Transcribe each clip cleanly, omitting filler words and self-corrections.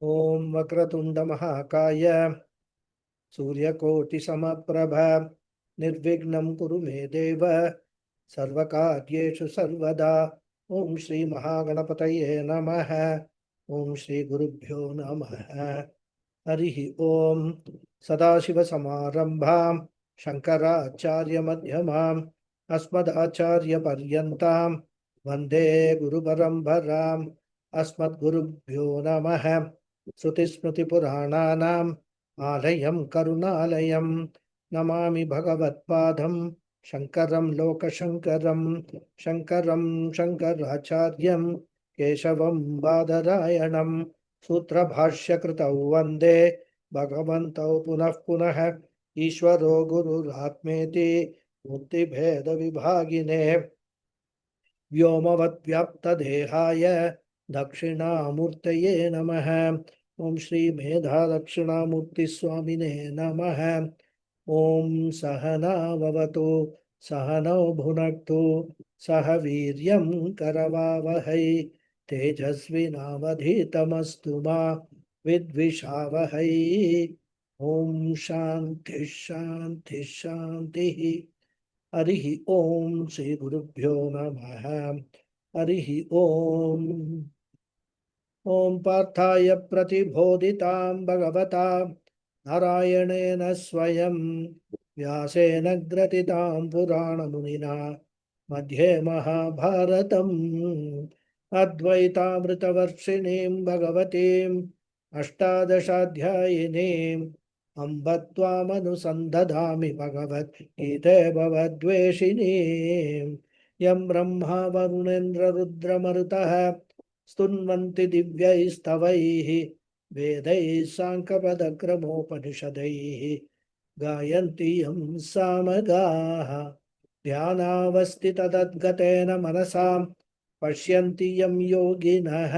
Om Vakratunda Mahakaya Suryakoti Samaprabha Nirvignam Kuru Me Deva Sarvakaryeshu Sarvada Om Shri Mahaganapataye Namaha Om Shri Gurubhyo Namaha Harihi Om Sadashiva Samarambham Shankaracharya Madhyamam Asmadacharya Paryantam Vande Guru Parambaram Asmad Gurubhyo Namaha Sruti Purananam Alayam Karunalayam Namami Bhagavatpadam Shankaram Lokashankaram Shankaram Shankaracharyam Keshavam Badarayanam Sutra Bhashya Kritau Vande Bhagavantau Punah Punah Ishwaro Guru Ratmeti Mukti Bheda Vibhagine Vyomavat Vyapta Dehaya Dakshinamurtaye Namaha Om Shri Medha Dakshinamurti Swamine Namaha Om Sahana Vavatu Sahano Bhunaktu Sahaviryam Karavavahai Tejasvinavadhitamastu Ma Vidvishavahai Om Shanti Shanti Shanti Harihi Om Shri Gurubhyo Namaha Harihi Om Om Parthaya Pratibodhitam Bhagavata Narayanena Swayam Vyasena Gratitam Purana Munina Madhye Mahabharatam Advaitamritavaršinim Bhagavatim Ashtadashadhyayinim Ambattvamanusandathami Bhagavat Gite Bhavadveshinim Yam Brahma Varunendra Rudra Marutaha स्तुन्वन्ति दिव्यैस्तवैः वेदैः साङ्कपदक्रमोपनिषदैः गायन्ति यं सामगाः ध्यानावस्थिततद्गतेन मनसां पश्यन्ति यं योगिनः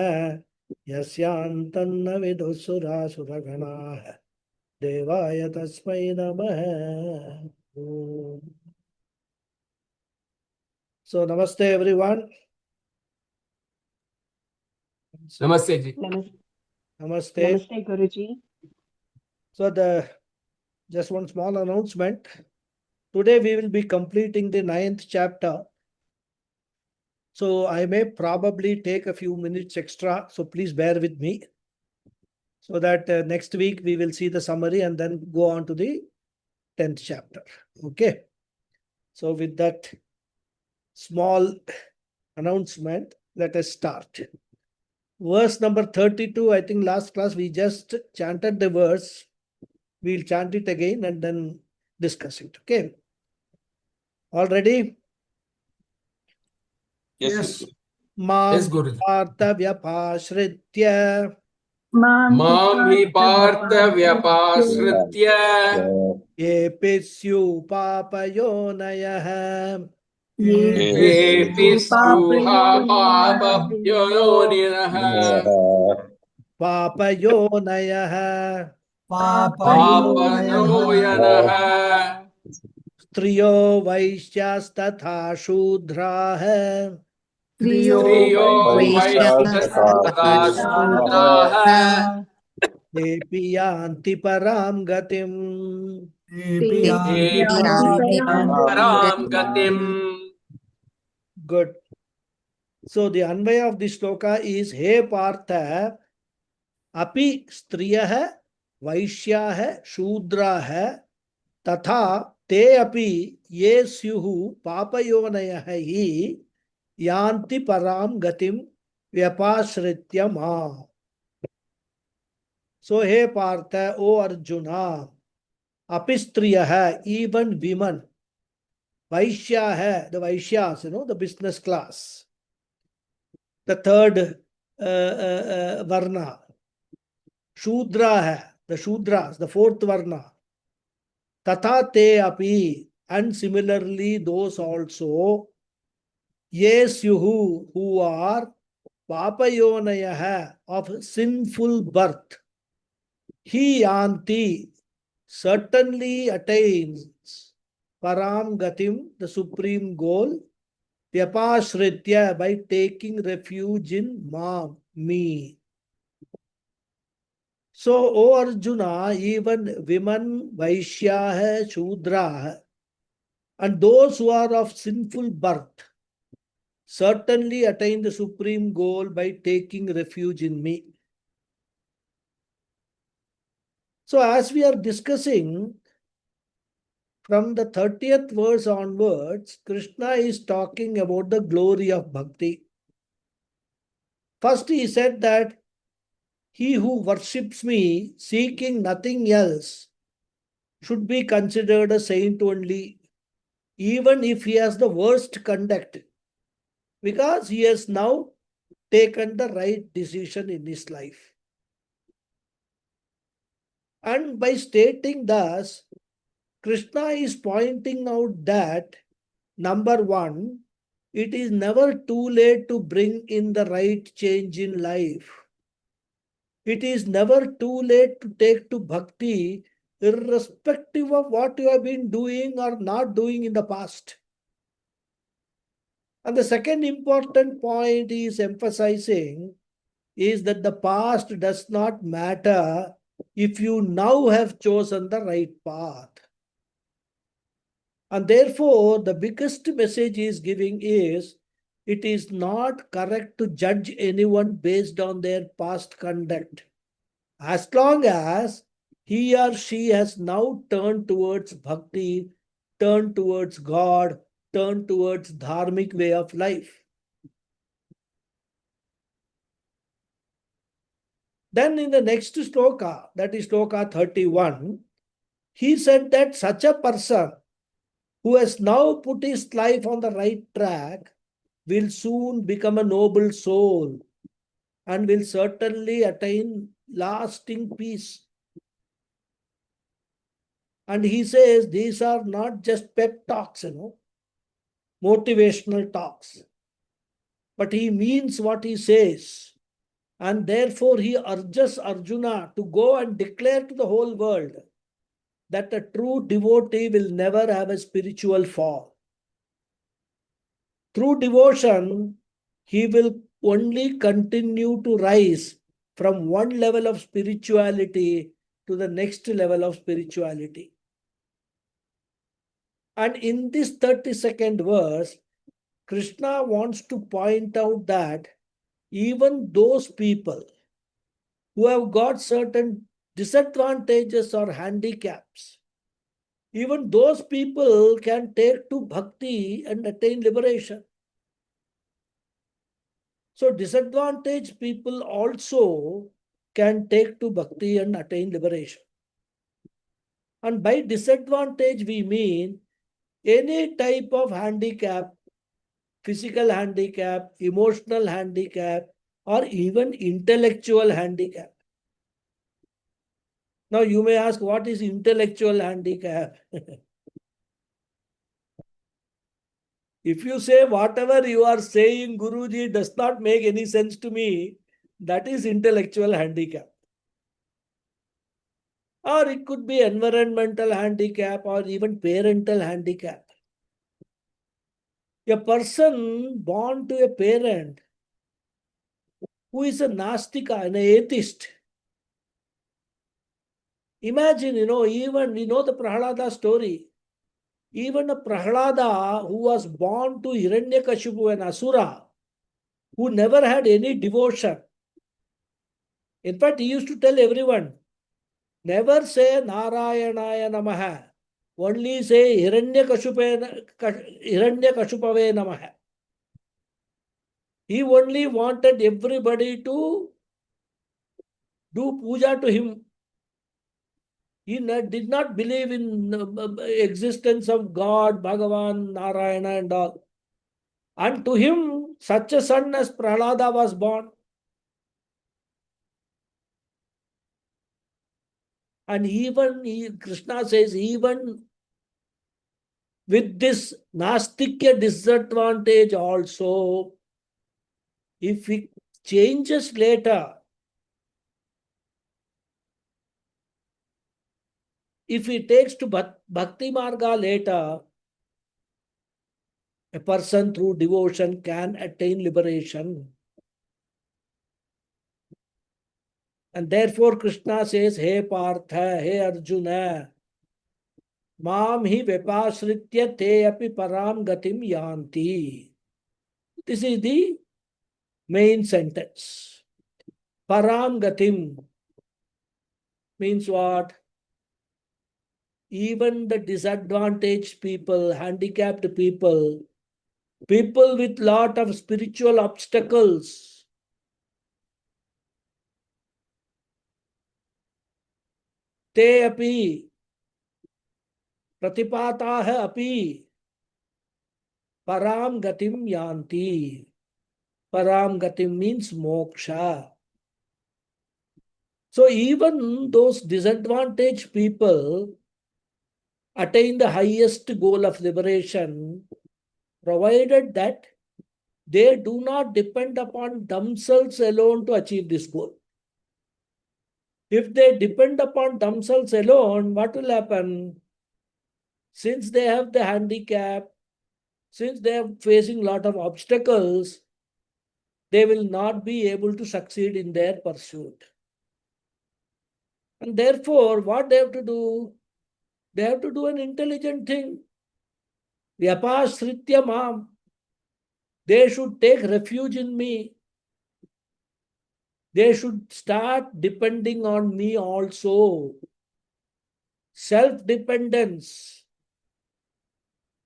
यस्यान्तन्न विदुःसुरासुरगणाः देवाय तस्मै नमः So namaste everyone. Namaste ji. Namaste. Namaste, Guruji. So just one small announcement. Today we will be completing the 9th chapter. So I may probably take a few minutes extra. So please bear with me. So that next week we will see the summary and then go on to the 10th chapter. Okay. So with that small announcement, let us start. Verse number 32, I think last class we just chanted the verse. We'll chant it again and then discuss it. Okay. All ready? Yes. Mam Yes, Guruji. Partha Vyapashritya Mam hi partha vyapasritya Yepi Syupapayonayah epi syuha papabhyoniraha Papayonayah papanoyanaha Striyo Vaishyastatha Shudraha Striyo vaishyastatha shudraha Epi Yanti Param Gatim. epi param gatim. Good. So the Anvaya of this sloka is He Partha Api Striyah Vaishyah Shudrah Tatha Te Api Ye Syuhu Papayonayah Hi Yanti Param Gatim Vyapashritya Ma. So He Partha, O Arjuna, Api Striyah, even women, Vaishyah, the Vaishyas, the business class. The third Varna. Shudra, the Shudras, the fourth Varna. Tatha te api, and similarly those also, yes, who are papayonayah, of sinful birth. He yanti, certainly attains param gatim, the supreme goal, vyapashritya, by taking refuge in me. So, O Arjuna, even women, Vaishya, Shudra, and those who are of sinful birth certainly attain the supreme goal by taking refuge in me. So, as we are discussing from the 30th verse onwards, Krishna is talking about the glory of bhakti. First, he said that he who worships me, seeking nothing else, should be considered a saint only, even if he has the worst conduct, because he has now taken the right decision in his life. And by stating thus, Krishna is pointing out that number one, it is never too late to bring in the right change in life. It is never too late to take to bhakti, irrespective of what you have been doing or not doing in the past. And the second important point he is emphasizing is that the past does not matter if you now have chosen the right path. And therefore, the biggest message he is giving is it is not correct to judge anyone based on their past conduct. As long as he or she has now turned towards bhakti, turned towards God, turned towards dharmic way of life. Then in the next sloka, that is sloka 31, he said that such a person who has now put his life on the right track will soon become a noble soul and will certainly attain lasting peace. And he says these are not just pep talks, motivational talks, but he means what he says. And therefore, he urges Arjuna to go and declare to the whole world that a true devotee will never have a spiritual fall. Through devotion, he will only continue to rise from one level of spirituality to the next level of spirituality. And in this 32nd verse, Krishna wants to point out that even those people who have got certain disadvantages or handicaps, even those people can take to bhakti and attain liberation. So disadvantaged people also can take to bhakti and attain liberation. And by disadvantage, we mean any type of handicap, physical handicap, emotional handicap, or even intellectual handicap. Now you may ask, what is intellectual handicap? If you say whatever you are saying, Guruji, does not make any sense to me, that is intellectual handicap. Or it could be environmental handicap or even parental handicap. A person born to a parent who is a Nastika, an atheist. Imagine, even we know the Prahlada story. Even a Prahlada who was born to Hiranyakashipu, an Asura, who never had any devotion. In fact, he used to tell everyone, never say Narayanaya Namaha. Only say Hiranyakashupave Namaha. He only wanted everybody to do puja to him. He did not believe in existence of God, Bhagavan, Narayana and all. And to him, such a son as Prahlada was born. And even Krishna says, even with this Nastikya disadvantage also, if he changes later, if he takes to Bhakti Marga later, a person through devotion can attain liberation. And therefore Krishna says, Hey Partha, Hey Arjuna, Mam hi vipasritya te api param gatim yanti. This is the main sentence. Param gatim means what? Even the disadvantaged people, handicapped people, people with lot of spiritual obstacles, te api pratipataah api param gatim yanti. Param gatim means moksha. So even those disadvantaged people attain the highest goal of liberation, provided that they do not depend upon themselves alone to achieve this goal. If they depend upon themselves alone, what will happen? Since they have the handicap, since they are facing a lot of obstacles, they will not be able to succeed in their pursuit. And therefore, what they have to do? They have to do an intelligent thing. Vyapasritya mam. They should take refuge in me. They should start depending on me also. Self-dependence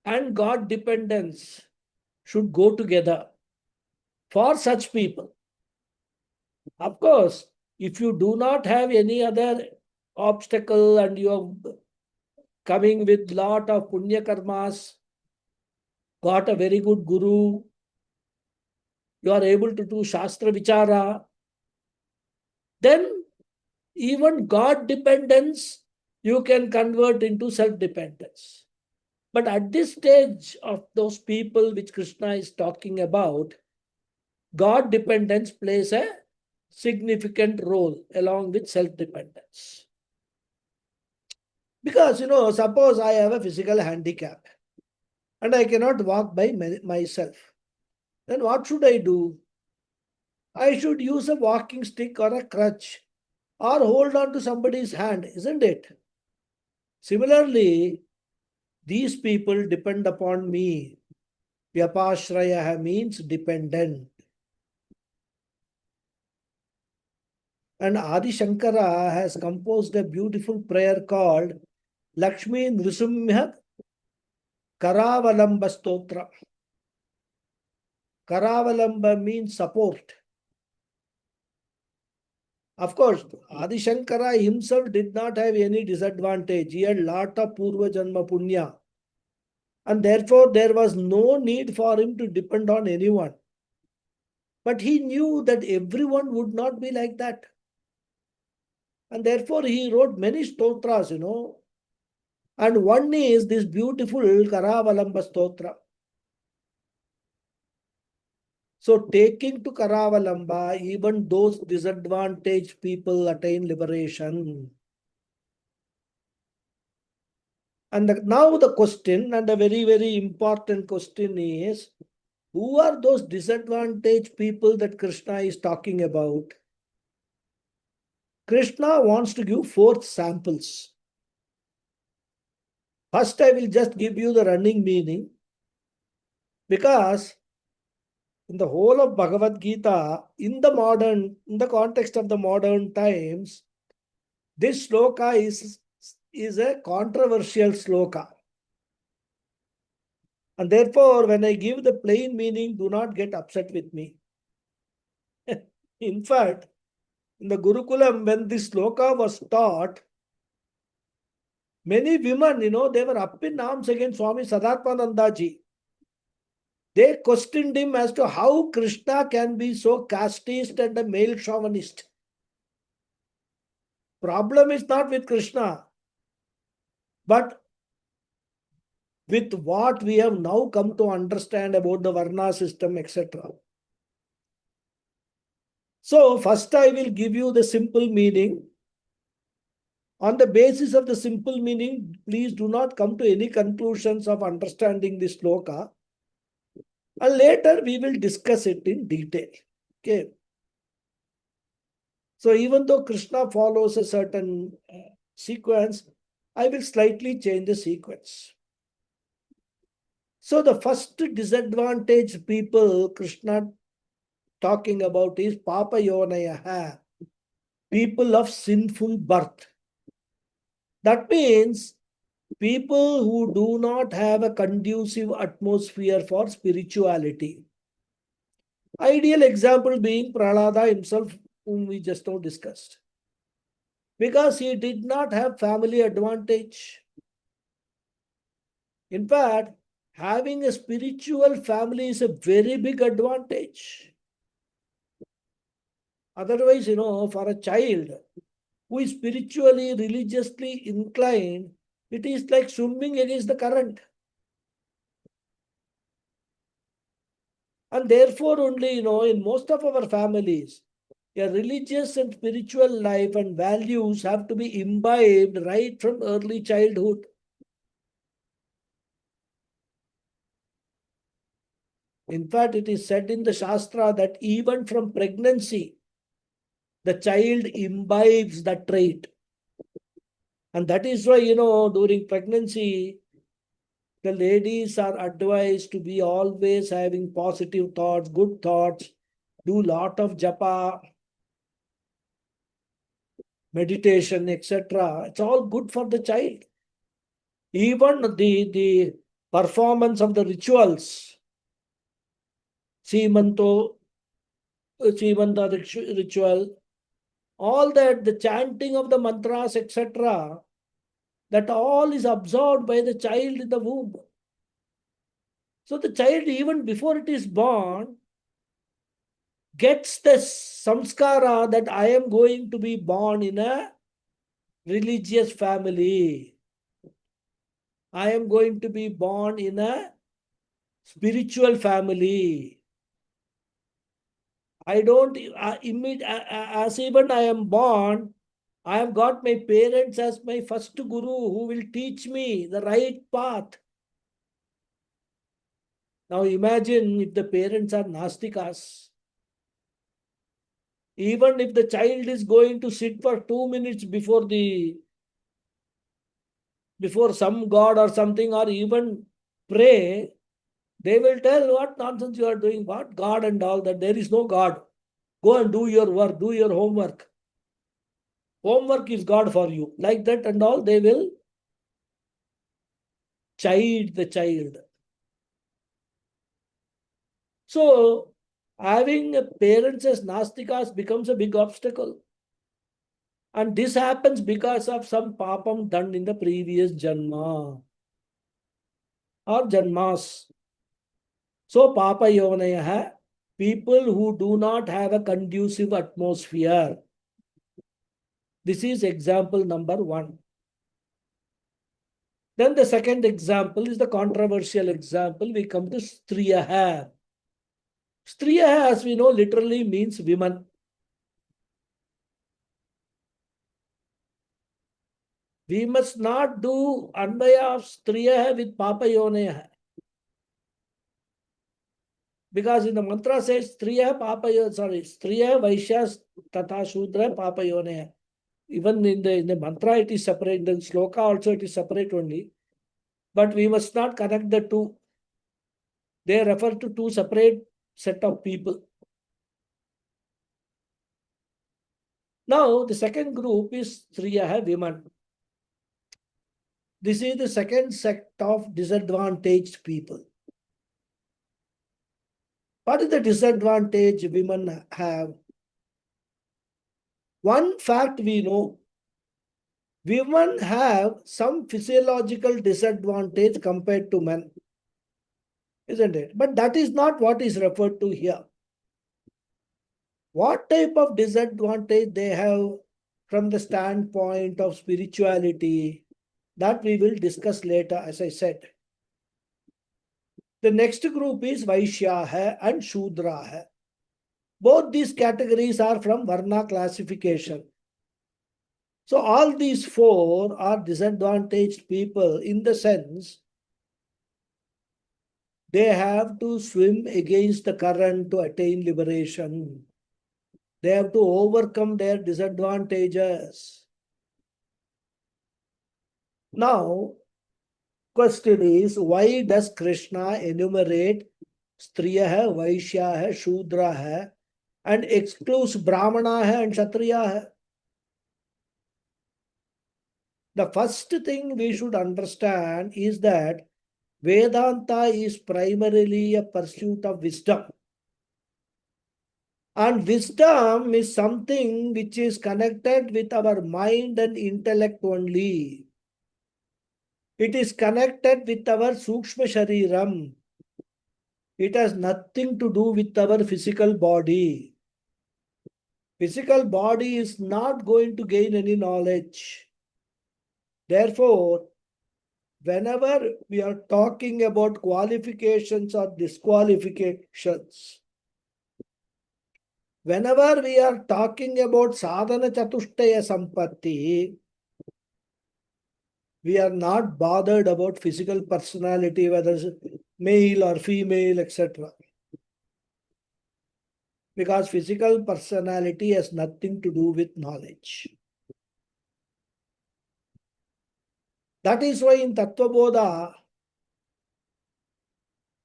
and God dependence should go together for such people. Of course, if you do not have any other obstacle and you are coming with lot of punya karmas, got a very good guru, you are able to do shastra vichara, then even God dependence you can convert into self-dependence. But at this stage of those people which Krishna is talking about, God dependence plays a significant role along with self-dependence. Because, suppose I have a physical handicap and I cannot walk by myself. Then what should I do? I should use a walking stick or a crutch or hold on to somebody's hand, isn't it? Similarly, these people depend upon me. Vyapashraya means dependent. And Adi Shankara has composed a beautiful prayer called Lakshmi Nrisumha Karavalamba Stotra. Karavalamba means support. Of course, Adi Shankara himself did not have any disadvantage. He had lot of Purva Janma Punya. And therefore, there was no need for him to depend on anyone. But he knew that everyone would not be like that. And therefore, he wrote many stotras, And one is this beautiful Karavalamba stotra. So taking to Karavalamba, even those disadvantaged people attain liberation. And now the question, and a very, very important question is, who are those disadvantaged people that Krishna is talking about? Krishna wants to give 4 samples. First, I will just give you the running meaning, because in the whole of Bhagavad Gita, in the context of the modern times, this sloka is a controversial sloka. And therefore, when I give the plain meaning, do not get upset with me. In fact, in the Gurukulam, when this sloka was taught, many women, they were up in arms against Swami Sadatmananda ji. They questioned him as to how Krishna can be so casteist and a male chauvinist. Problem is not with Krishna, but with what we have now come to understand about the Varna system, etc. So, first I will give you the simple meaning. On the basis of the simple meaning, please do not come to any conclusions of understanding this sloka. And later we will discuss it in detail. Okay. So even though Krishna follows a certain sequence, I will slightly change the sequence. So the first disadvantaged people Krishna talking about is Papa Yonaya, people of sinful birth. That means people who do not have a conducive atmosphere for spirituality. Ideal example being Prahlada himself, whom we just now discussed. Because he did not have family advantage. In fact, having a spiritual family is a very big advantage. Otherwise, for a child who is spiritually, religiously inclined, it is like swimming against the current. And therefore, only, in most of our families, a religious and spiritual life and values have to be imbibed right from early childhood. In fact, it is said in the Shastra that even from pregnancy, the child imbibes that trait. And that is why, during pregnancy, the ladies are advised to be always having positive thoughts, good thoughts, do lot of japa, meditation, etc. It's all good for the child. Even the performance of the rituals, Simanto, Simanta ritual, all that, the chanting of the mantras, etc., that all is absorbed by the child in the womb. So the child, even before it is born, gets the samskara that I am going to be born in a religious family. I am going to be born in a spiritual family. I don't, as even I am born, I have got my parents as my first guru who will teach me the right path. Now imagine if the parents are Nastikas. Even if the child is going to sit for 2 minutes before some god or something, or even pray, they will tell what nonsense you are doing, what God and all that. There is no God. Go and do your work, do your homework. Homework is God for you. Like that and all, they will chide the child. So, having parents as Nastikas becomes a big obstacle. And this happens because of some papam done in the previous janma or janmas. So, Papa Yonaya, people who do not have a conducive atmosphere. This is example number 1. Then the second example is the controversial example. We come to Striyaha. Striyaha, as we know, literally means women. We must not do Anvaya of Striyaha with Papa Yonaya. Because in the mantra says Striyaha Vaishyas Tata Shudra Papa Yonaya. Even in the mantra it is separate, in the sloka also it is separate only. But we must not connect the two. They refer to two separate set of people. Now, the second group is Striyaha women. This is the second sect of disadvantaged people. What is the disadvantage women have? One fact we know, women have some physiological disadvantage compared to men, isn't it? But that is not what is referred to here. What type of disadvantage they have from the standpoint of spirituality, that we will discuss later, as I said. The next group is Vaishya and Shudra. Both these categories are from Varna classification. So all these four are disadvantaged people in the sense they have to swim against the current to attain liberation. They have to overcome their disadvantages. Now, question is, why does Krishna enumerate Striya hai, Vaishya hai, Shudra hai, and excludes Brahmana hai and Kshatriya hai? The first thing we should understand is that Vedanta is primarily a pursuit of wisdom. And wisdom is something which is connected with our mind and intellect only. It is connected with our Sukshma Shariram. It has nothing to do with our physical body. Physical body is not going to gain any knowledge. Therefore, whenever we are talking about qualifications or disqualifications, whenever we are talking about sadhana chatushtaya sampatti, we are not bothered about physical personality, whether it's male or female, etc. Because physical personality has nothing to do with knowledge. That is why in Tattva Bodha,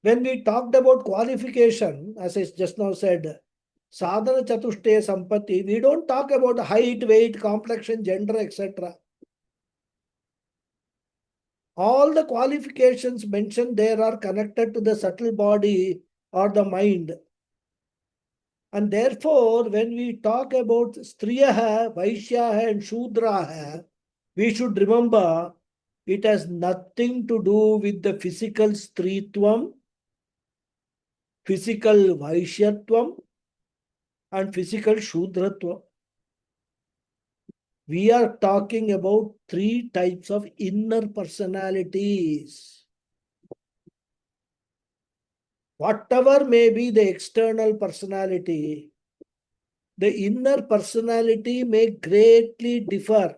when we talked about qualification, as I just now said, sadhana chatushtaya sampatti, we don't talk about height, weight, complexion, gender, etc. All the qualifications mentioned there are connected to the subtle body or the mind. And therefore, when we talk about Striya, Vaishya, and Shudra, we should remember it has nothing to do with the physical Stritvam, physical Vaishyatvam, and physical Shudratvam. We are talking about three types of inner personalities. Whatever may be the external personality, the inner personality may greatly differ,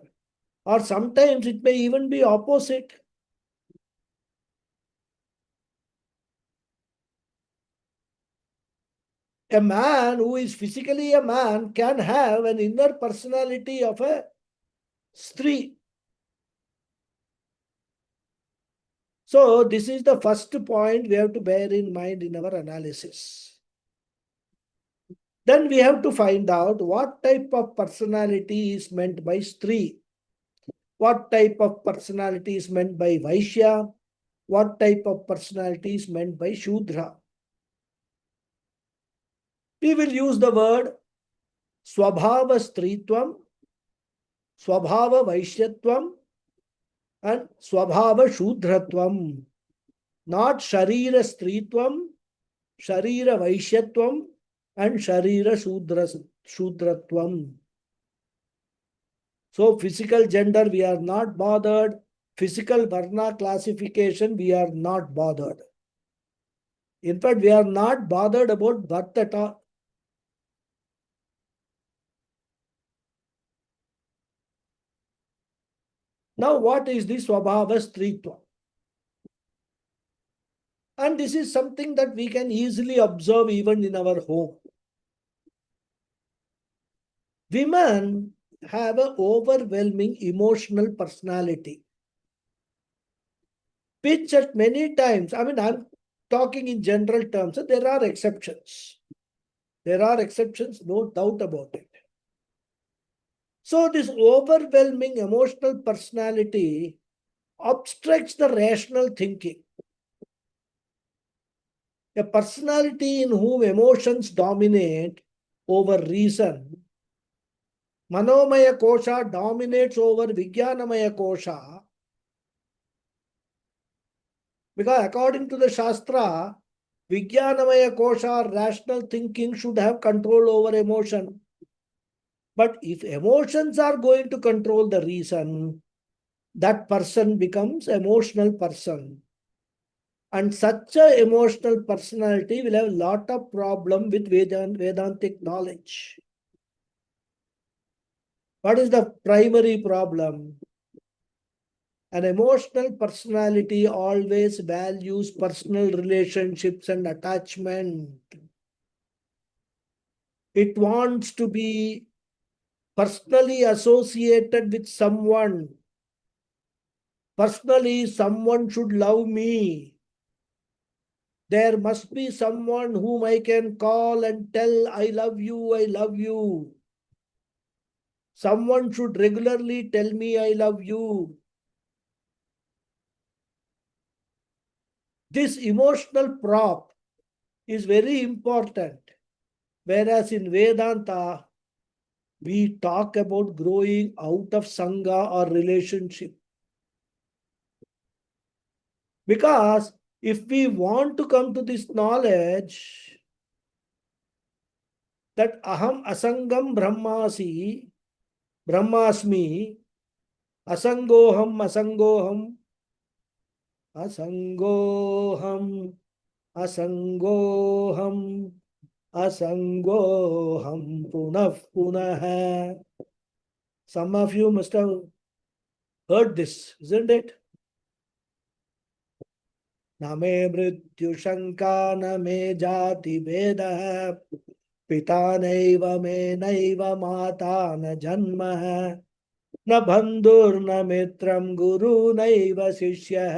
or sometimes it may even be opposite. A man who is physically a man can have an inner personality of a Stree. So this is the first point we have to bear in mind in our analysis. Then we have to find out what type of personality is meant by Stree, what type of personality is meant by Vaishya, what type of personality is meant by Shudra. We will use the word Swabhava Stritvam, Swabhava Vaishyatvam, and Swabhava Shudratvam. Not Sharira Stritvam, Sharira Vaishyatvam, and Sharira Shudratvam. So physical gender, we are not bothered. Physical Varna classification, we are not bothered. In fact, we are not bothered about birth at all. Now, what is the Swabhava Stritva? And this is something that we can easily observe even in our home. Women have an overwhelming emotional personality, which at many times, I'm talking in general terms, so there are exceptions. There are exceptions, no doubt about it. So this overwhelming emotional personality obstructs the rational thinking. A personality in whom emotions dominate over reason, Manomaya Kosha dominates over Vijnanamaya Kosha, because according to the Shastra, Vijnanamaya Kosha, rational thinking, should have control over emotion. But if emotions are going to control the reason, that person becomes an emotional person. And such an emotional personality will have a lot of problem with Vedantic knowledge. What is the primary problem? An emotional personality always values personal relationships and attachment. It wants to be personally associated with someone. Personally, someone should love me. There must be someone whom I can call and tell, I love you, I love you. Someone should regularly tell me, I love you. This emotional prop is very important. Whereas in Vedanta, we talk about growing out of Sangha or relationship. Because if we want to come to this knowledge that aham asangam brahmasmi, asangoham, asangoham, asangoham, asangoham, punah. Some of you must have heard this, isn't it? न मे मृत्यु शंका न मे जाति भेदः पिता नैव मे नैव माता न जन्म न बंधुर्न मित्रं गुरु नैव शिष्यः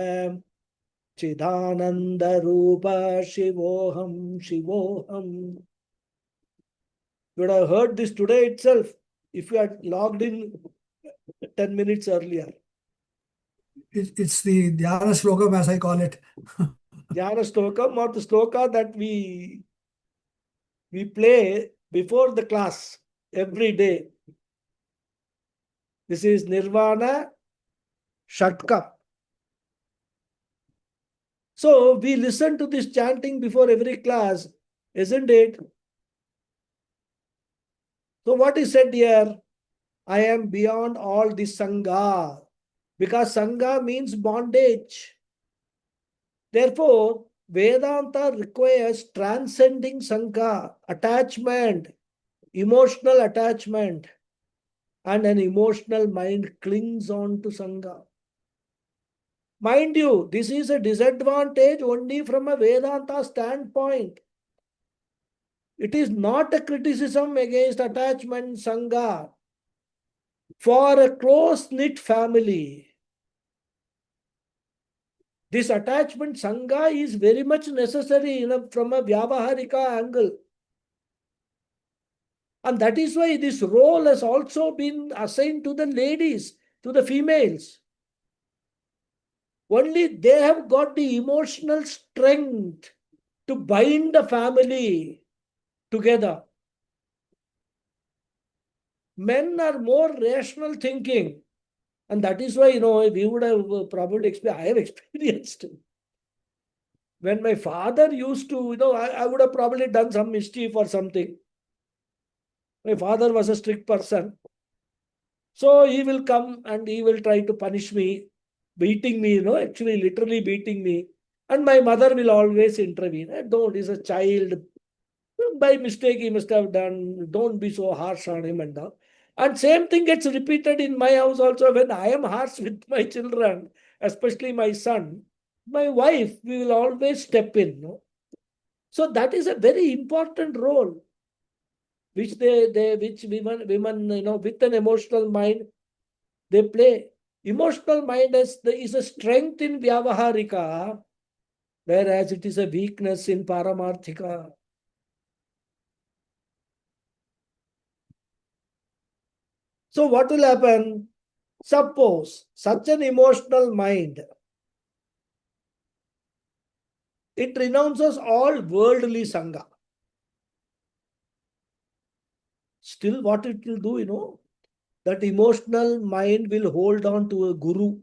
चिदानंद रूप शिवोहम शिवोहम. You would have heard this today itself if you had logged in 10 minutes earlier. It's the Dhyana Slokam, as I call it. Dhyana Slokam, or the sloka that we play before the class every day. This is Nirvana Shatkam. So we listen to this chanting before every class, isn't it? So what is said here? I am beyond all this Sangha. Because Sangha means bondage. Therefore, Vedanta requires transcending Sangha, attachment, emotional attachment, and an emotional mind clings on to Sangha. Mind you, this is a disadvantage only from a Vedanta standpoint. It is not a criticism against attachment Sangha. For a close-knit family, this attachment Sangha is very much necessary from a Vyavaharika angle. And that is why this role has also been assigned to the ladies, to the females. Only they have got the emotional strength to bind the family together. Men are more rational thinking. And that is why, we would have probably experienced, I have experienced. When my father used to, I would have probably done some mischief or something. My father was a strict person. So he will come and he will try to punish me, beating me, actually literally beating me. And my mother will always intervene. Don't, he's a child. By mistake he must have done. Don't be so harsh on him and all. And same thing gets repeated in my house also when I am harsh with my children, especially my son. My wife, we will always step in. No? So that is a very important role which which women, with an emotional mind, they play. Emotional mind is a strength in Vyavaharika, whereas it is a weakness in Paramarthika. So what will happen? Suppose such an emotional mind, it renounces all worldly Sangha. Still what it will do, that emotional mind will hold on to a guru.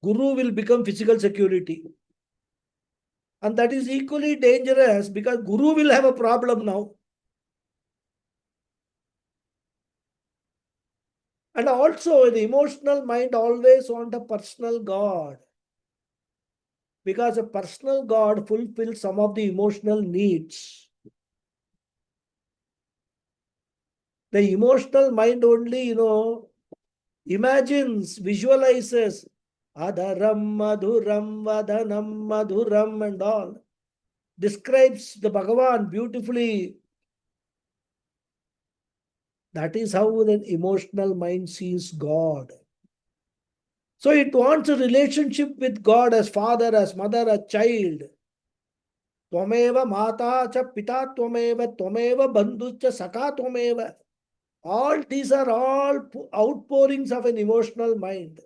Guru will become physical security. And that is equally dangerous because guru will have a problem now. And also the emotional mind always wants a personal God. Because a personal God fulfills some of the emotional needs. The emotional mind only, imagines, visualizes Adharam, Madhuram, Vadanam, Madhuram and all. describes the Bhagavan beautifully. That is how an emotional mind sees God. So it wants a relationship with God as father, as mother, as child. Tvameva mata cha pita tvameva bandhu cha saka tvameva. All these are all outpourings of an emotional mind.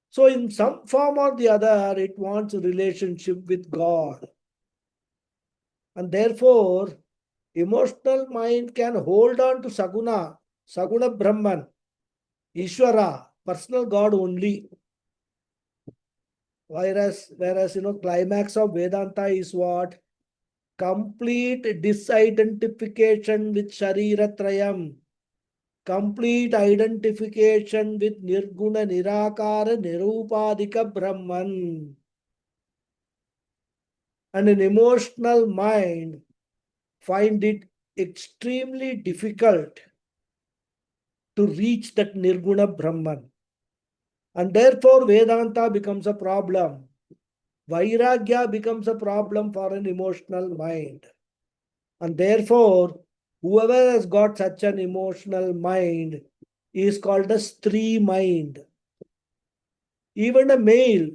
So in some form or the other, it wants a relationship with God. And therefore, emotional mind can hold on to Saguna Brahman, Ishvara, personal God only. Whereas climax of Vedanta is what? Complete disidentification with Sharira Trayam. Complete identification with Nirguna Nirakara Nirupadika Brahman. And an emotional mind find it extremely difficult to reach that Nirguna Brahman. And therefore Vedanta becomes a problem. Vairagya becomes a problem for an emotional mind. And therefore, whoever has got such an emotional mind is called a Stree mind. Even a male,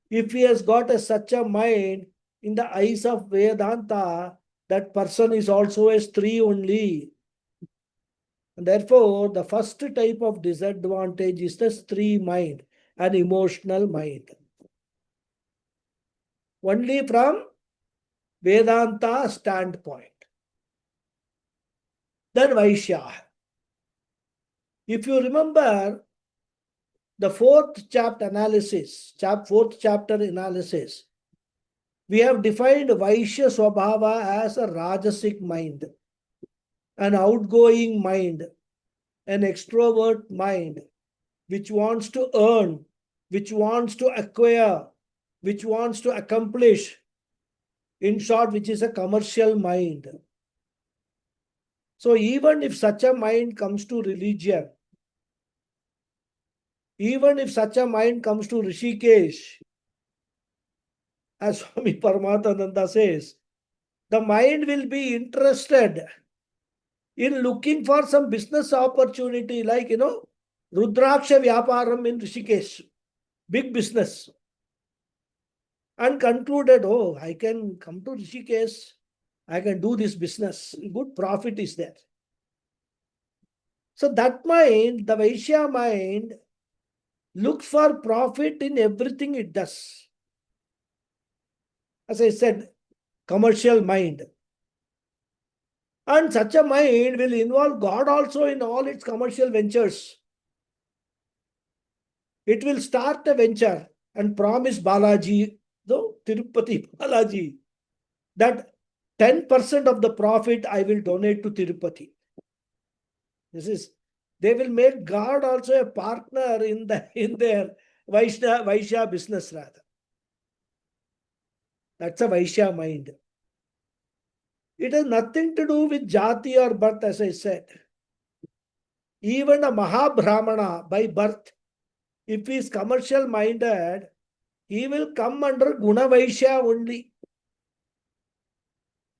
if he has got such a mind, in the eyes of Vedanta, that person is also a Stree only. And therefore, the first type of disadvantage is the Stree mind, an emotional mind. Only from Vedanta standpoint. Then Vaishya. If you remember the fourth chapter analysis, fourth chapter analysis, we have defined Vaishya Swabhava as a Rajasic mind, an outgoing mind, an extrovert mind, which wants to earn, which wants to acquire, which wants to accomplish. In short, which is a commercial mind. So even if such a mind comes to religion, even if such a mind comes to Rishikesh, as Swami Paramahansa says, the mind will be interested in looking for some business opportunity like, Rudraksha Vyaparam in Rishikesh, big business. And concluded, oh, I can come to Rishikesh, I can do this business. Good profit is there. So that mind, the Vaishya mind, looks for profit in everything it does. As I said, commercial mind. And such a mind will involve God also in all its commercial ventures. It will start a venture and promise Balaji, though Tirupati Balaji, that 10% of the profit I will donate to Tirupati. They will make God also a partner in their Vaishya business rather. That's a Vaishya mind. It has nothing to do with jati or birth, as I said. Even a Mahabrahmana by birth, if he is commercial minded, he will come under Guna Vaishya only.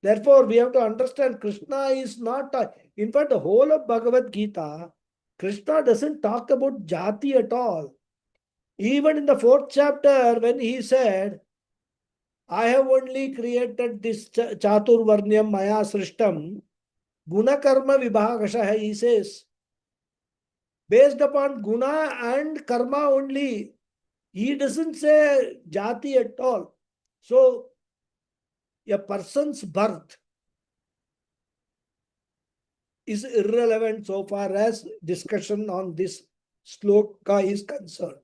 Therefore, we have to understand Krishna is not, in fact, the whole of Bhagavad Gita, Krishna doesn't talk about jati at all. Even in the fourth chapter, when he said, I have only created this Chaturvarnyam Maya Srishtam, Guna Karma Vibhagasha, he says, based upon Guna and Karma only. He doesn't say jati at all. So, a person's birth is irrelevant so far as discussion on this sloka is concerned.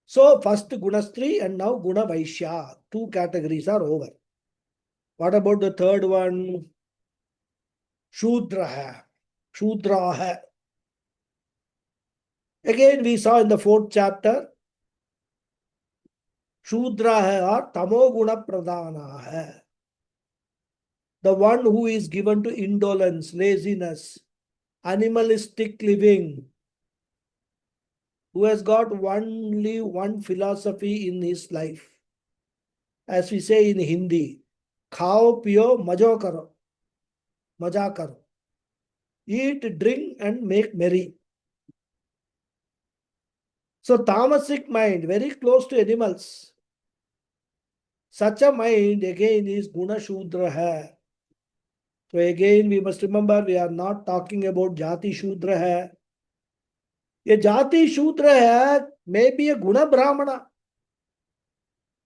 So, first Gunastri and now Guna Vaishya. Two categories are over. What about the third one? Shudraha. Shudraha. Again, we saw in the fourth chapter, Shudraha or Tamoguna Pradhanaha. The one who is given to indolence, laziness, animalistic living. who has got only one philosophy in his life. As we say in Hindi, khao piyo majo karo, maja karo. Eat, drink and make merry. So tamasic mind, very close to animals. Such a mind again is guna shudra hai. So again we must remember we are not talking about jati shudra hai. A jati shudra hai may be a guna brahmana.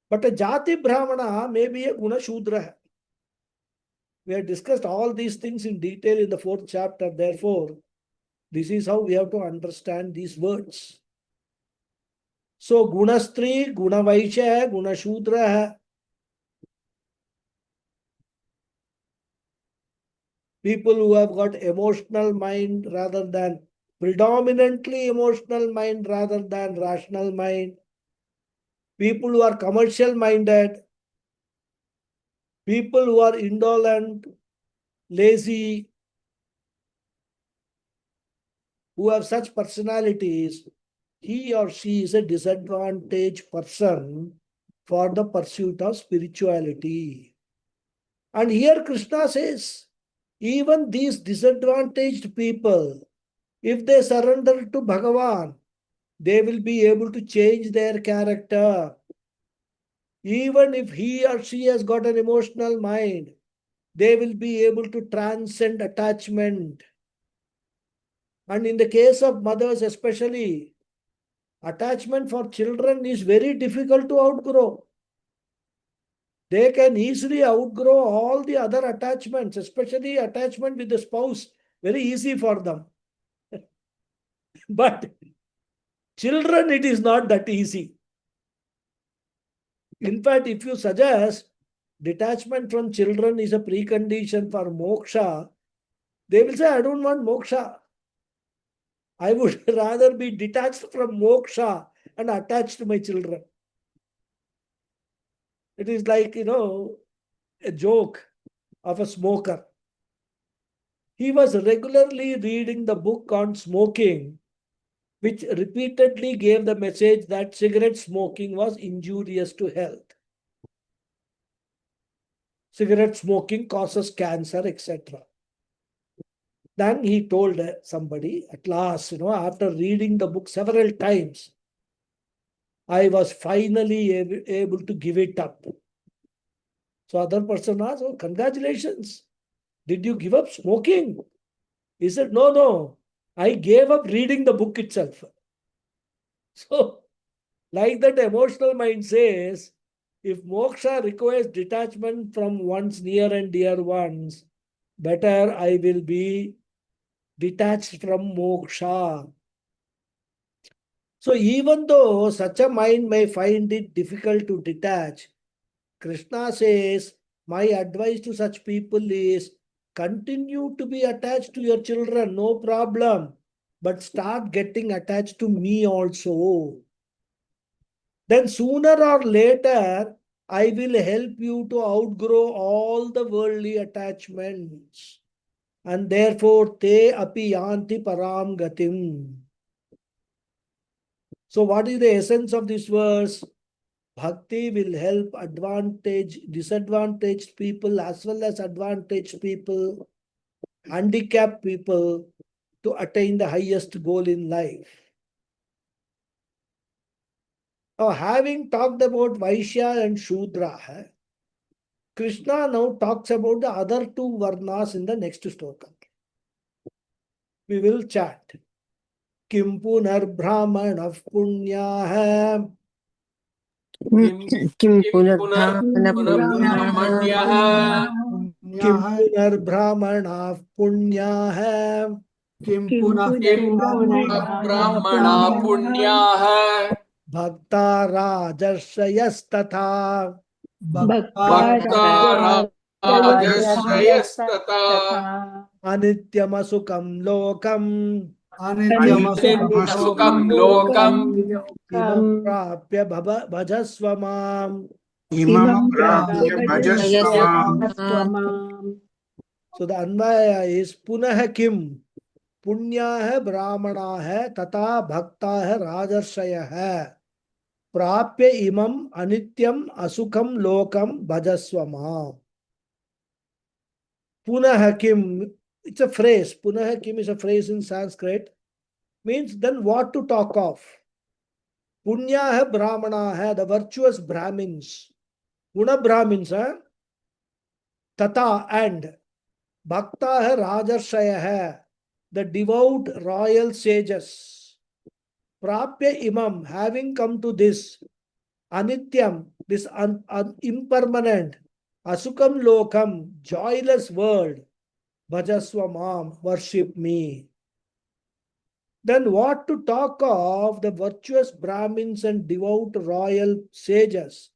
But a jati brahmana may be a guna shudra hai. We have discussed all these things in detail in the 4th chapter. Therefore, this is how we have to understand these words. So guna stri, guna vaishya, guna shudra hai. People who have got emotional mind rather than predominantly emotional mind rather than rational mind. People who are commercial minded. People who are indolent, lazy, who have such personalities, he or she is a disadvantaged person for the pursuit of spirituality. And here Krishna says, even these disadvantaged people, if they surrender to Bhagavan, they will be able to change their character. Even if he or she has got an emotional mind, they will be able to transcend attachment. And in the case of mothers especially, attachment for children is very difficult to outgrow. They can easily outgrow all the other attachments, especially attachment with the spouse, very easy for them. But children, it is not that easy. In fact, if you suggest detachment from children is a precondition for moksha, they will say, I don't want moksha. I would rather be detached from moksha and attached to my children. It is like, a joke of a smoker. He was regularly reading the book on smoking, which repeatedly gave the message that cigarette smoking was injurious to health. Cigarette smoking causes cancer, etc. Then he told somebody, at last, after reading the book several times, I was finally able to give it up. So other person asked, oh, congratulations. Did you give up smoking? He said, no. I gave up reading the book itself. So, like that emotional mind says, if moksha requires detachment from one's near and dear ones, better I will be detached from moksha. So even though such a mind may find it difficult to detach, Krishna says, my advice to such people is continue to be attached to your children, no problem, but start getting attached to me also. Then sooner or later, I will help you to outgrow all the worldly attachments. And therefore, te api yanti param gatim. So what is the essence of this verse? Bhakti will help disadvantaged people as well as advantaged people, handicapped people to attain the highest goal in life. Now, having talked about Vaishya and Shudra, Krishna now talks about the other two varnas in the next sloka. We will chant. Kim punar brahmanav punyah. किं पुनर्ब्रह्मण्यः Kim punar brahmanav punyah. किं पुनः ब्राह्मणा पुण्याः Bhakta rajashayasthatha. भक्ता राजश्रयस्तथा Anityamasukam lokam. सुखं लोकम् Imam prapya bhajasva mam. Imam prapya bhajasvam. So the Anvaya is Punah Kim. पुण्या है ब्राह्मणा है तथा भक्ता है राजर्षय है प्राप्य इमं अनित्यम असुखम लोकम भजस्व माम्. Punah kim, it's a phrase. Punah kim is a phrase in Sanskrit. Means then what to talk of? Punya hai brahmana hai, the virtuous Brahmins. Guna Brahmins, hai? Tata and Bhakta hai Rajarshaya hai, the devout royal sages. Prapya imam, having come to this, Anityam, this impermanent, Asukam lokam, joyless world, Bhajaswa mam, worship me. Then what to talk of the virtuous Brahmins and devout royal sages?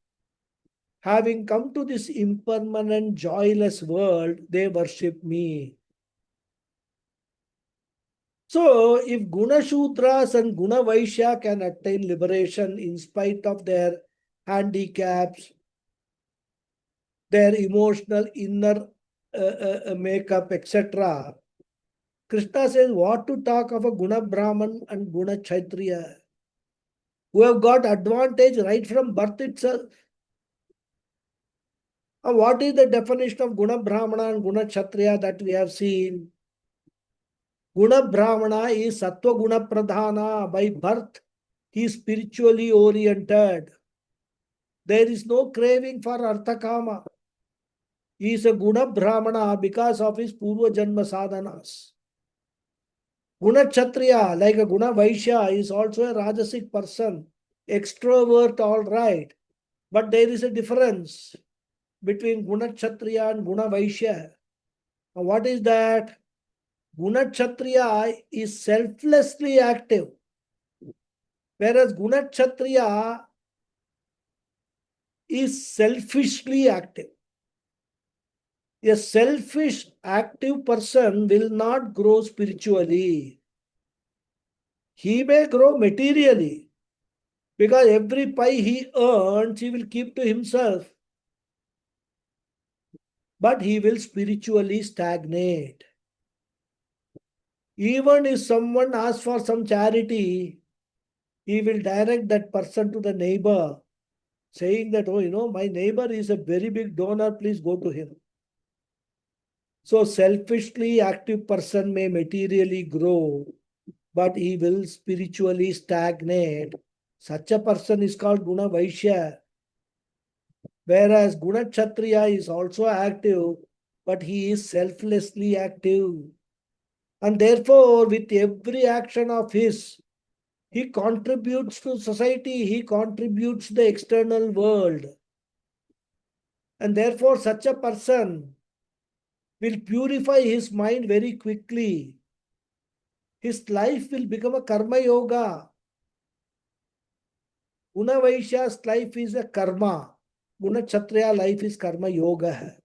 Having come to this impermanent, joyless world, they worship me. So, if Guna Shudras and Guna Vaishya can attain liberation in spite of their handicaps, their emotional inner makeup, etc., Krishna says, what to talk of a Guna Brahman and Guna Kshatriya, who have got advantage right from birth itself. What is the definition of Guna Brahmana and Guna Kshatriya that we have seen? Guna Brahmana is Sattva Guna Pradhana. By birth, he is spiritually oriented. There is no craving for Artha Kama. He is a Guna Brahmana because of his Purva Janma sadhanas. Guna Kshatriya, like a Guna Vaishya, is also a Rajasic person. Extrovert, all right. But there is a difference between Guna Kshatriya and Guna Vaishya. Now, what is that? Guna Kshatriya is selflessly active, whereas Guna Kshatriya is selfishly active. A selfish, active person will not grow spiritually. He may grow materially, because every pie he earns, he will keep to himself. But he will spiritually stagnate. Even if someone asks for some charity, he will direct that person to the neighbor, saying that, oh, my neighbor is a very big donor, please go to him. So selfishly active person may materially grow, but he will spiritually stagnate. Such a person is called Guna Vaishya. Whereas Guna Kshatriya is also active, but he is selflessly active. And therefore, with every action of his, he contributes to society, he contributes to the external world. And therefore, such a person will purify his mind very quickly. His life will become a karma yoga. Guna Vaishya's life is a karma. Guna Kshatriya life is karma yoga.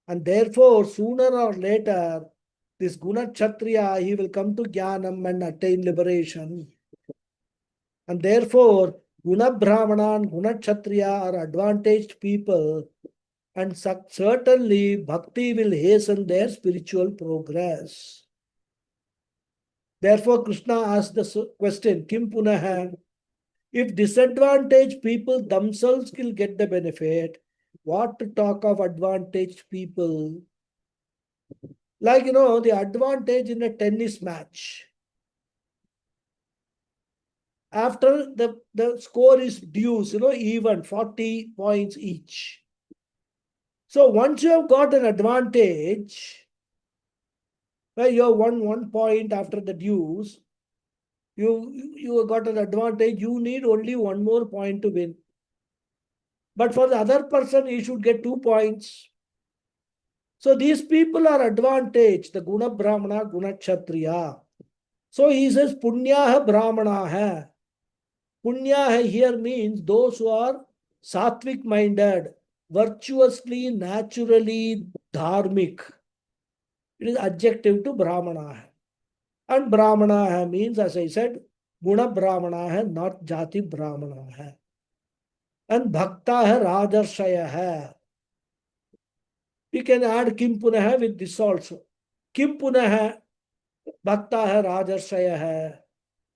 And therefore, sooner or later, this Guna Kshatriya, he will come to Jnanam and attain liberation. And therefore, Guna Brahmana and Guna Kshatriya are advantaged people, and certainly bhakti will hasten their spiritual progress. Therefore, Krishna asked the question, Kim Punaha? If disadvantaged people themselves will get the benefit, what to talk of advantaged people? Like, the advantage in a tennis match. After the score is deuce, even 40 points each. So once you have got an advantage, where you have won 1 point after the deuce, you have got an advantage, you need only 1 more point to win. But for the other person, he should get 2 points. So these people are advantaged, the Guna Brahmana, Guna Kshatriya. So he says, Punyaha Brahmanaha. Punyaha here means those who are sattvic minded, virtuously, naturally dharmic. It is adjective to Brahmanaha. And Brahmanaha means, as I said, Guna Brahmanaha, not Jati Brahmanaha. And Bhaktaha Rajarshayaha. We can add Kim Punaha with this also. Kim Punaha, Bhakta hai, Rajarshaya hai.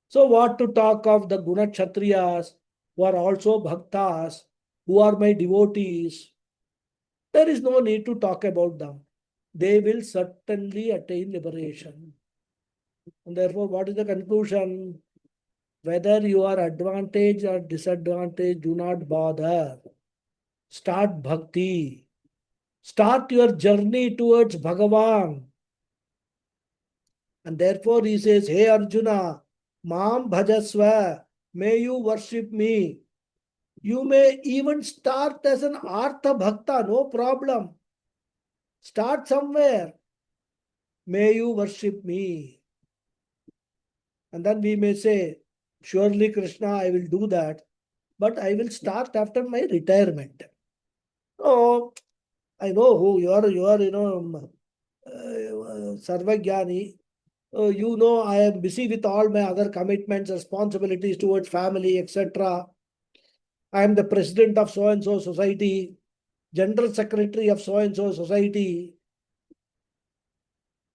So what to talk of the Guna Kshatriyas who are also Bhaktas, who are my devotees? There is no need to talk about them. They will certainly attain liberation. And therefore, what is the conclusion? Whether you are advantaged or disadvantaged, do not bother. Start bhakti. Start your journey towards Bhagavan. And therefore he says, Hey Arjuna, Mam bhajasva, may you worship me. You may even start as an Artha Bhakta, no problem. Start somewhere. May you worship me. And then we may say, surely Krishna, I will do that, but I will start after my retirement. Oh, I know who you are, Sarvagyani. You know, I am busy with all my other commitments, responsibilities towards family, etc. I am the president of so and so society, general secretary of so and so society.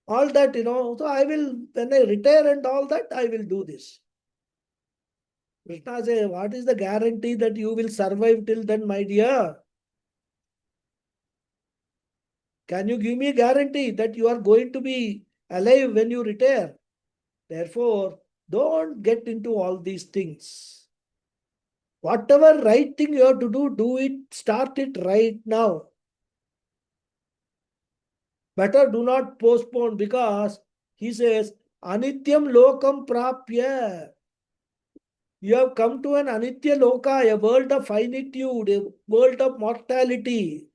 All that, so I will, when I retire and all that, I will do this. Krishna says, what is the guarantee that you will survive till then, my dear? Can you give me a guarantee that you are going to be alive when you retire? Therefore, don't get into all these things. Whatever right thing you have to do it, start it right now. Better do not postpone, because he says, Anityam lokam prapya. You have come to an anitya loka, a world of finitude, a world of mortality.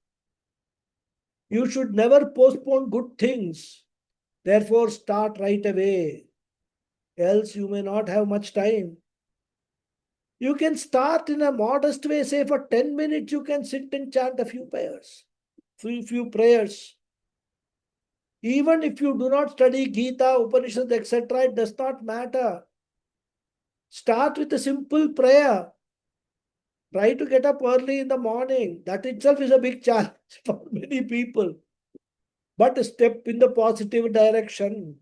You should never postpone good things. Therefore, start right away. Else you may not have much time. You can start in a modest way, say for 10 minutes, you can sit and chant a few prayers. Few prayers. Even if you do not study Gita, Upanishads, etc., it does not matter. Start with a simple prayer. Try to get up early in the morning. That itself is a big challenge for many people. But a step in the positive direction.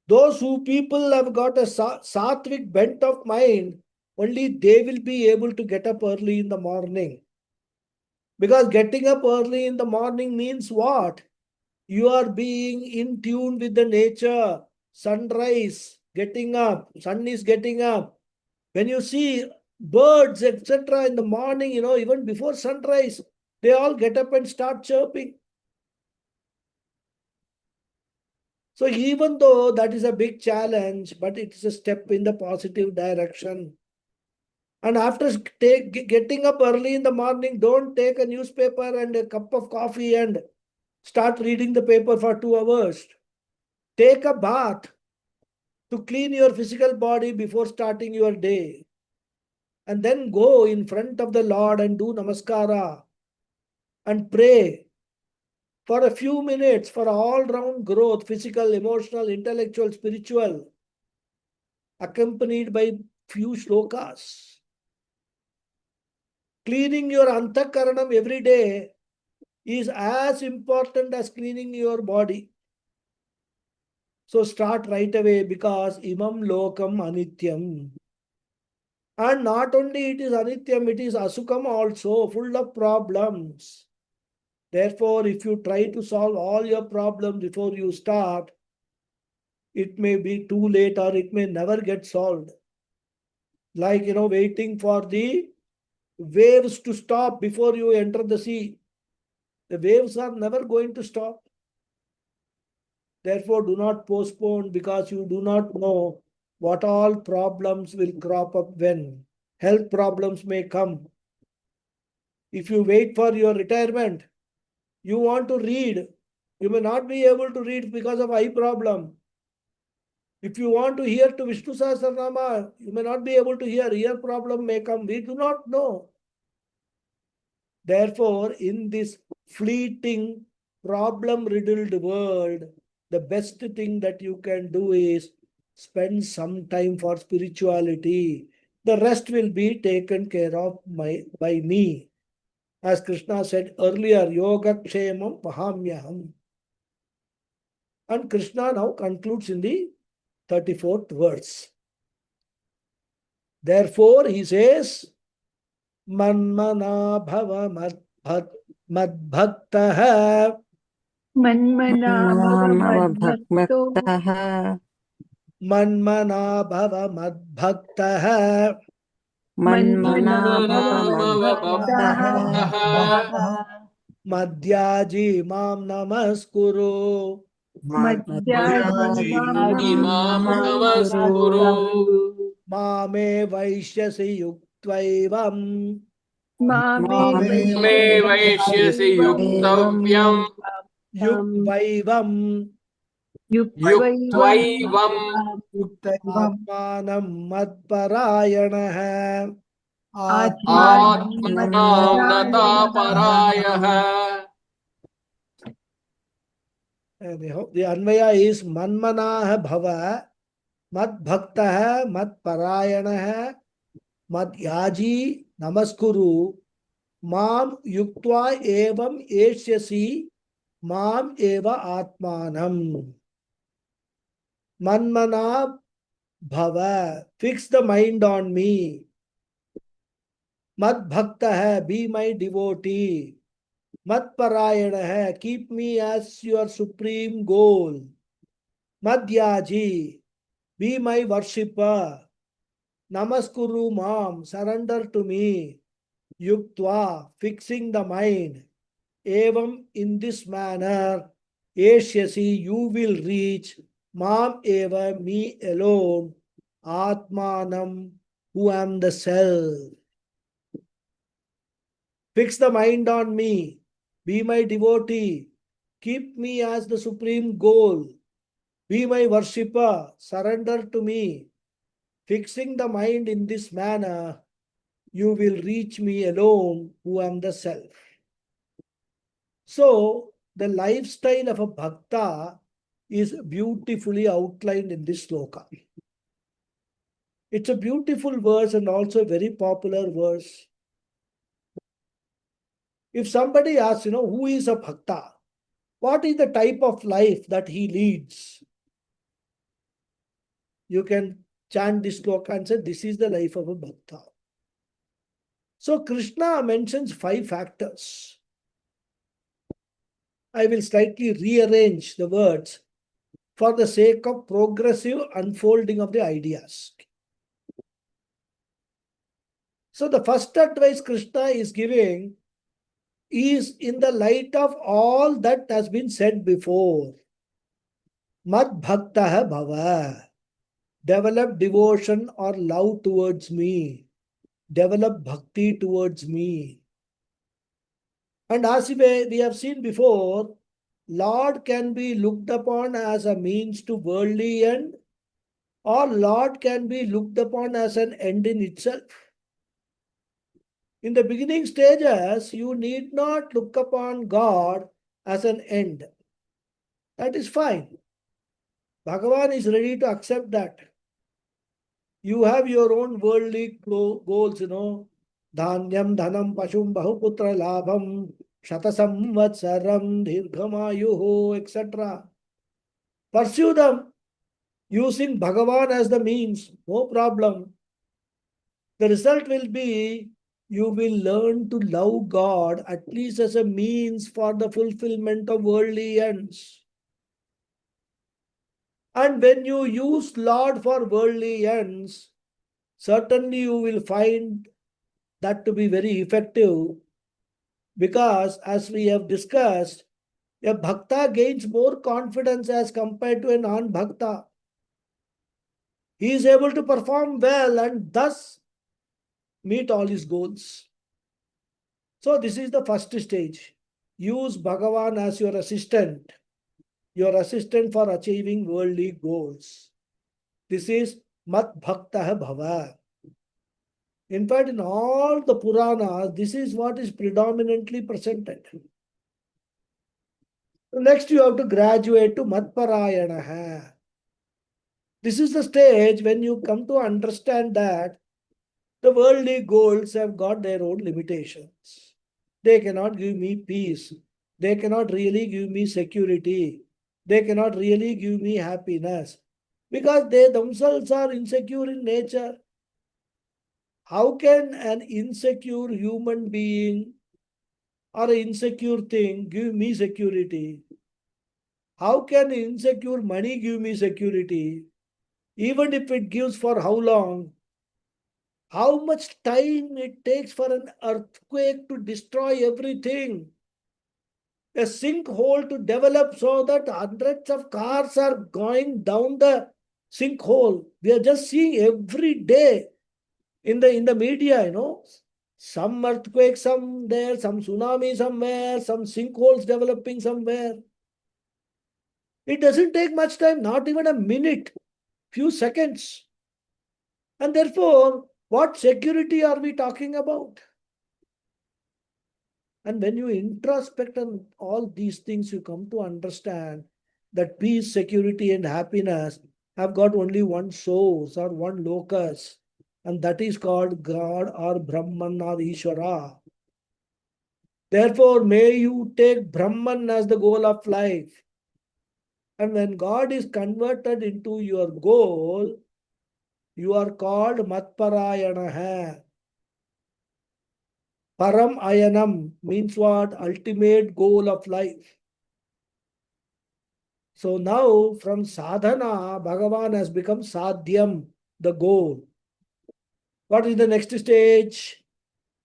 Those who people have got a sattvic bent of mind, only they will be able to get up early in the morning. Because getting up early in the morning means what? You are being in tune with the nature. Sunrise, getting up, sun is getting up. When you see birds, etc., in the morning, even before sunrise, they all get up and start chirping. So even though that is a big challenge, but it is a step in the positive direction. And after getting up early in the morning, don't take a newspaper and a cup of coffee and start reading the paper for 2 hours. Take a bath to clean your physical body before starting your day. And then go in front of the Lord and do namaskara and pray for a few minutes for all-round growth, physical, emotional, intellectual, spiritual, accompanied by few shlokas. Cleaning your antakaranam every day is as important as cleaning your body. So start right away, because imam lokam anityam. And not only it is anityam, it is asukam also, full of problems. Therefore, if you try to solve all your problems before you start, it may be too late or it may never get solved. Like, waiting for the waves to stop before you enter the sea. The waves are never going to stop. Therefore, do not postpone, because you do not know what all problems will crop up when. Health problems may come. If you wait for your retirement, you want to read, you may not be able to read because of eye problem. If you want to hear to Vishnu Sahasranama, you may not be able to hear. Ear problem may come. We do not know. Therefore, in this fleeting, problem-riddled world, the best thing that you can do is spend some time for spirituality. The rest will be taken care of by me. As Krishna said earlier, Yoga Kshemam Mahamyaham. And Krishna now concludes in the 34th verse. Therefore, he says, Manmana bhava madbhaktaha. Manmana bhava madbhakto. Manmanavabhaktaha. Manmana bhava madbhaktaha. Manmana bhava Manmanavabhaktaha. madbhaktaha. Madhyaji mam namaskuru. Madhyaji mam Imam Namaskuru. Namaskuru. Mame vaishyasi yuktvaivam. Mame Mame Me vaishyasi Vaishyasi Yuktavyam Yuktvaivam. yuktvaim Yuktvaivam Yuktaivam Atmanam madparayanaha. atmanam Atmanam madhyayanaha. Nataparayah. Anyhow, the Anvaya is Manmanaha Bhava, Madbhaktaha, Madparayanaha, Madhyaji, Namaskuru, Mam Yuktva Evam Eshyasi, Mam Eva Atmanam. Manmana Bhava, fix the mind on me. Madbhaktaha, be my devotee. Madparayanaha, keep me as your supreme goal. Madhyaji, be my worshipper. Namaskuru mam, surrender to me. Yuktva, fixing the mind. Evam, in this manner. Eshyasi, you will reach. Mam eva, me alone. Atmanam, who am the self. Fix the mind on me. Be my devotee. Keep me as the supreme goal. Be my worshipper. Surrender to me. Fixing the mind in this manner, you will reach me alone, who am the self. So, the lifestyle of a bhakta is beautifully outlined in this sloka. It's a beautiful verse and also a very popular verse. If somebody asks, who is a bhakta? What is the type of life that he leads? You can chant this sloka and say, this is the life of a bhakta. So Krishna mentions 5 factors. I will slightly rearrange the words for the sake of progressive unfolding of the ideas. So the first advice Krishna is giving is in the light of all that has been said before. Mad bhaktaha bhava. Develop devotion or love towards me. Develop bhakti towards me. And as we have seen before, Lord can be looked upon as a means to worldly end, or Lord can be looked upon as an end in itself. In the beginning stages, you need not look upon God as an end. That is fine. Bhagavan is ready to accept that. You have your own worldly goals, Dhanyam, Dhanam, Pashum, Bahuputra, Labham, Shatasam, Vatsaram, Dhirghamayuho, etc. Pursue them using Bhagavan as the means, no problem. The result will be you will learn to love God at least as a means for the fulfillment of worldly ends. And when you use Lord for worldly ends, certainly you will find that to be very effective, because as we have discussed, a bhakta gains more confidence as compared to a non-bhakta. He is able to perform well and thus meet all his goals. So this is the first stage. Use Bhagavan as your assistant for achieving worldly goals. This is Mat Bhaktah Bhava. In fact, in all the Puranas, this is what is predominantly presented. Next, you have to graduate to Matparayanaha. This is the stage when you come to understand that the worldly goals have got their own limitations. They cannot give me peace. They cannot really give me security. They cannot really give me happiness because they themselves are insecure in nature. How can an insecure human being or an insecure thing give me security? How can insecure money give me security? Even if it gives for how long? How much time it takes for an earthquake to destroy everything? A sinkhole to develop so that hundreds of cars are going down the sinkhole. We are just seeing every day in the media, some earthquake somewhere, some tsunami somewhere, some sinkholes developing somewhere. It doesn't take much time, not even a minute, few seconds. And therefore, what security are we talking about? And when you introspect on all these things, you come to understand that peace, security, and happiness have got only one source or one locus, and that is called God or Brahman or Ishvara. Therefore, may you take Brahman as the goal of life. And when God is converted into your goal, you are called Matparayanaha. Param Ayanam means what? Ultimate goal of life. So now from sadhana, Bhagavan has become sadhyam, the goal. What is the next stage?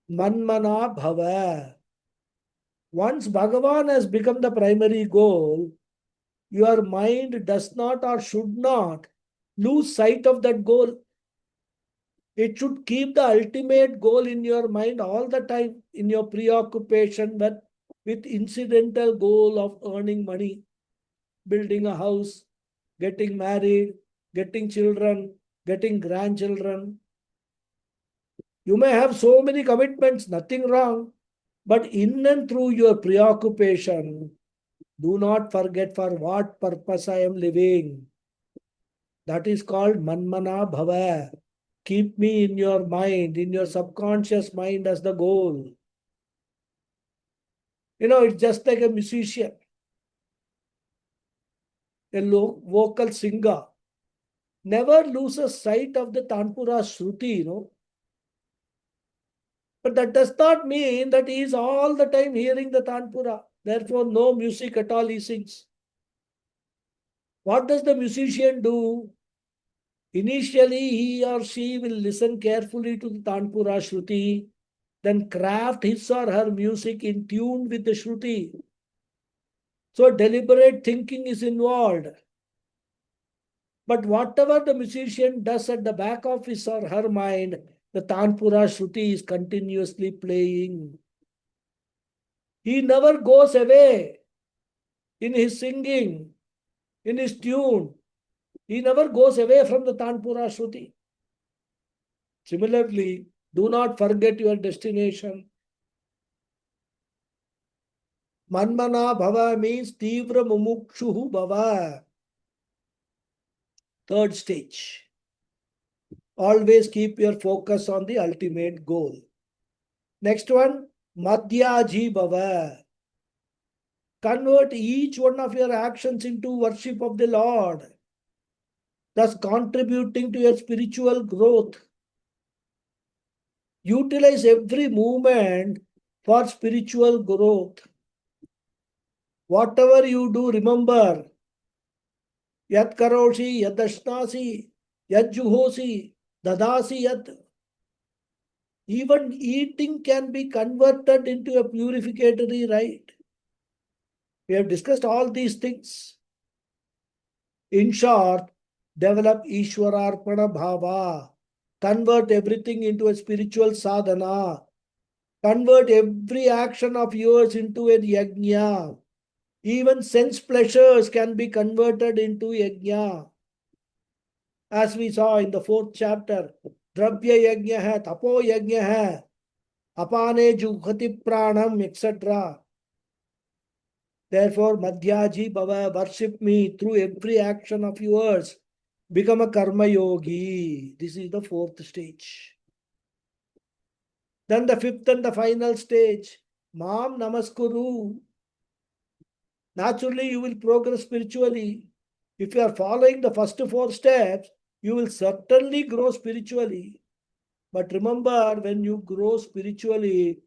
Manmana bhava. Once Bhagavan has become the primary goal, your mind does not or should not lose sight of that goal. It should keep the ultimate goal in your mind all the time in your preoccupation with incidental goal of earning money, building a house, getting married, getting children, getting grandchildren. You may have so many commitments, nothing wrong, but in and through your preoccupation, do not forget for what purpose I am living. That is called manmana bhava. Keep me in your mind, in your subconscious mind as the goal. It's just like a musician, a vocal singer. Never loses sight of the Tanpura Shruti, But that does not mean that he is all the time hearing the Tanpura. Therefore, no music at all he sings. What does the musician do? Initially, he or she will listen carefully to the Tanpura Shruti, then craft his or her music in tune with the Shruti. So deliberate thinking is involved. But whatever the musician does at the back of his or her mind, the Tanpura Shruti is continuously playing. He never goes away in his singing, in his tune. He never goes away from the Tanpura Shruti. Similarly, do not forget your destination. Manmana bhava means tivra mumukshuhu bhava. Third stage. Always keep your focus on the ultimate goal. Next one, madhyaji bhava. Convert each one of your actions into worship of the Lord, thus contributing to your spiritual growth. Utilize every movement for spiritual growth. Whatever you do, remember, yat karoshi, yat dashnasi, yat juhosi, dadasi yat. Even eating can be converted into a purificatory rite. We have discussed all these things. In short, develop Ishwararpana Bhava. Convert everything into a spiritual sadhana. Convert every action of yours into a yajna. Even sense pleasures can be converted into yajna. As we saw in the 4th chapter, Dravya yajna hai, tapo yajna hai, apane jughati pranam, etc. Therefore, Madhyaji Bhava, worship me through every action of yours. Become a karma yogi. This is the 4th stage. Then the 5th and the final stage, Mam Namaskuru. naturally you will progress spiritually. If you are following the first 4 steps, you will certainly grow spiritually. But remember, when you grow spiritually,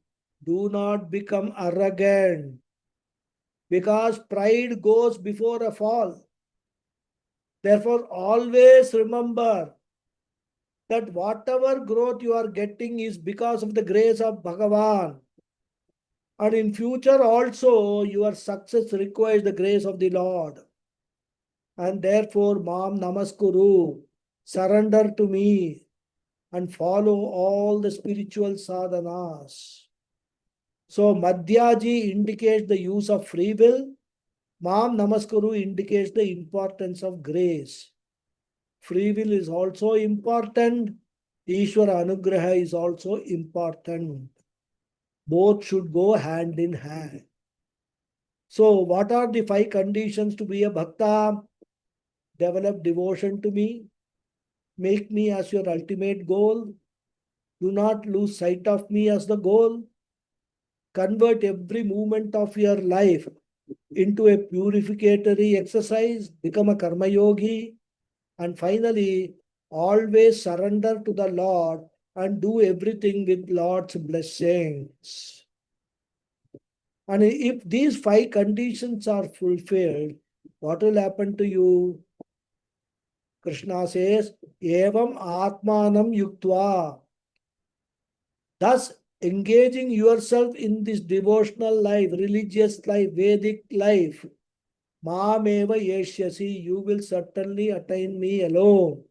do not become arrogant, because pride goes before a fall. Therefore, always remember that whatever growth you are getting is because of the grace of Bhagavan. And in future also, your success requires the grace of the Lord. And therefore, Mam Namaskuru, surrender to me and follow all the spiritual sadhanas. So, Madhyaji indicates the use of free will. Mam Namaskuru indicates the importance of grace. Free will is also important. Ishvara Anugraha is also important. Both should go hand in hand. So, what are the 5 conditions to be a bhakta? Develop devotion to me. Make me as your ultimate goal. Do not lose sight of me as the goal. Convert every moment of your life into a purificatory exercise. Become a karma yogi. And finally, always surrender to the Lord and do everything with Lord's blessings. And if these 5 conditions are fulfilled, what will happen to you? Krishna says, Evam Atmanam Yuktva. Thus, engaging yourself in this devotional life, religious life, Vedic life, Mameva Yeshyasi, you will certainly attain me alone.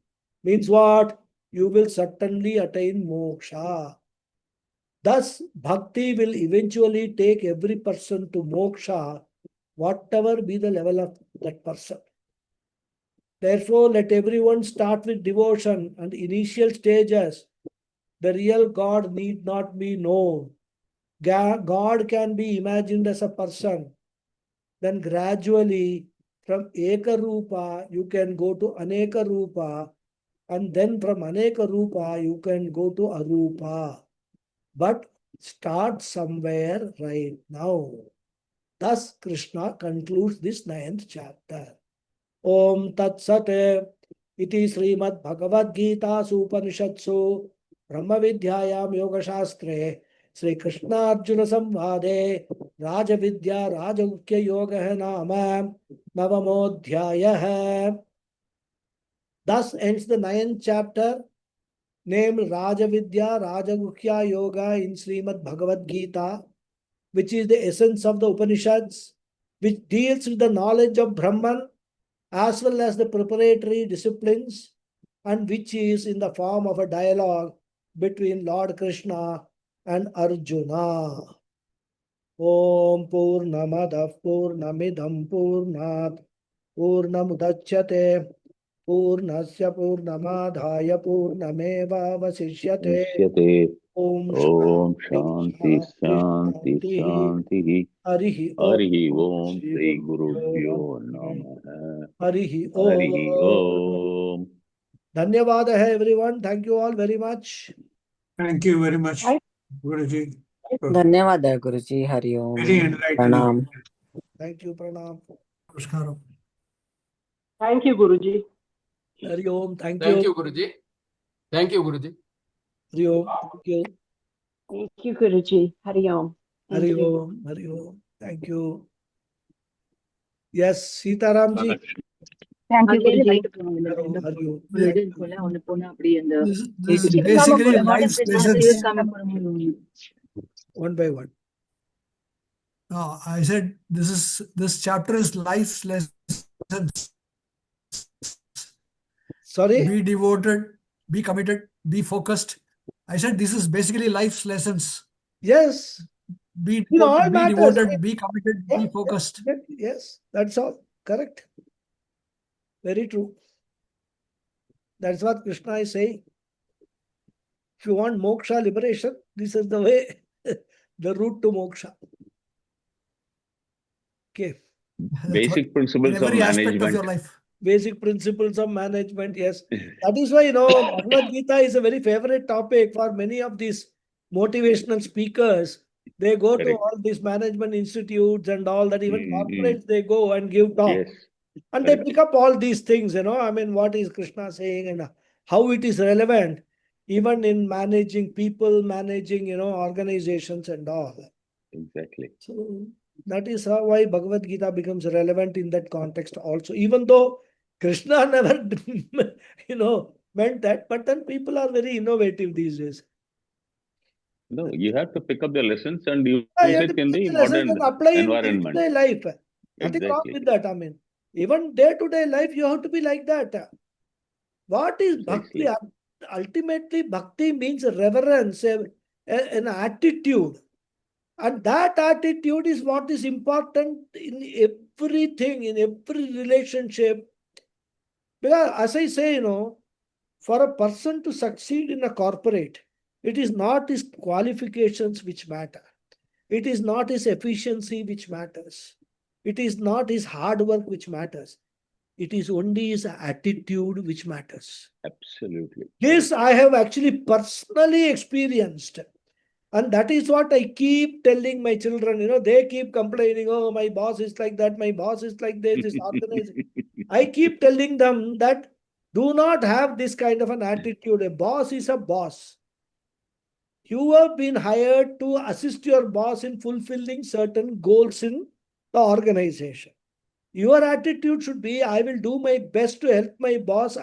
Means what? You will certainly attain moksha. Thus, bhakti will eventually take every person to moksha, whatever be the level of that person. Therefore, let everyone start with devotion and initial stages. The real God need not be known. God can be imagined as a person. Then gradually, from Eka Rupa, you can go to Aneka Rupa. And then from Aneka Rupa, you can go to Arupa. But start somewhere right now. Thus, Krishna concludes this 9th chapter. Om Tat Sat iti Srimad Bhagavad Gita Upanishatsu Brahma Vidyayam Yoga Shastre Sri Krishna Arjuna Samvade Raja Vidya Raja Mukhya Yoga Nama Navamodhyaya. Thus ends the 9th chapter, named Raja Vidya Raja Mukhya Yoga in Srimad Bhagavad Gita, which is the essence of the Upanishads, which deals with the knowledge of Brahman as well as the preparatory disciplines, and which is in the form of a dialogue between Lord Krishna and Arjuna. Om Purnamadav Purnamidam Purnat Purnamudachyate Purnasya Purnamadhaya Purnameva Vasishyate. Nishyate. Om Om Shanti Shanti Shanti Shanti. Harihi Harihi Om Om Shri Shri Gurubhyo Gurubhyo Namaha. Namaha. Harihi Harihi Om. Om. Dhanyavada hai everyone. Thank you all very much. Thank you very much, Guruji. धन्यवाद गुरुजी. हरि ओम. Very enlightening. प्रणाम. Thank you, Pranam. Namaskaram. Thank you, Guruji. Hari Om. Thank Thank you. you, Guruji. Thank you, Guruji. Hari Om. Thank you. Thank you, Guruji. Hari Om. Thank Hari you. Om. Hari Om. Thank you. Yes, Sitaram ji. Thank you, Guruji. Hari Om. Hari Om. This is basically life's lessons. One by one. No, I said this chapter is life's lessons. Sorry? Be devoted, be committed, be focused. I said this is basically life's lessons. Yes. Be In all matters. devoted, be committed, be focused. Yes, that's all. Correct. Very true. That's what Krishna is saying. If you want moksha, liberation, this is the way, the route to moksha. Okay. Basic In principles of every aspect of management. your life. Basic principles of management, yes. That is why, Bhagavad Gita is a very favorite topic for many of these motivational speakers, They go to Correct. all these management institutes and all that, even Mm, corporates, they go and give talk. Yes. And they Correct. pick up all these things, I mean, what is Krishna saying and how it is relevant, even in managing people, managing, organizations and all. Exactly. So that is why Bhagavad Gita becomes relevant in that context also, even though Krishna never, meant that, but then people are very innovative these days. No, you have to pick up the lessons and use You have it to in pick the the lessons and modern apply in environment. day-to-day life. Nothing wrong Exactly. with that. I mean, even day-to-day life, you have to be like that. What is bhakti? Precisely. Ultimately, bhakti means reverence, an attitude. And that attitude is what is important in everything, in every relationship. Because as I say, for a person to succeed in a corporate, it is not his qualifications which matter. It is not his efficiency which matters. It is not his hard work which matters. It is only his attitude which matters. Absolutely. This I have actually personally experienced. And that is what I keep telling my children. They keep complaining, oh, my boss is like that, my boss is like this organization. I keep telling them that do not have this kind of an attitude. A boss is a boss. You have been hired to assist your boss in fulfilling certain goals in the organization. Your attitude should be, I will do my best to help my boss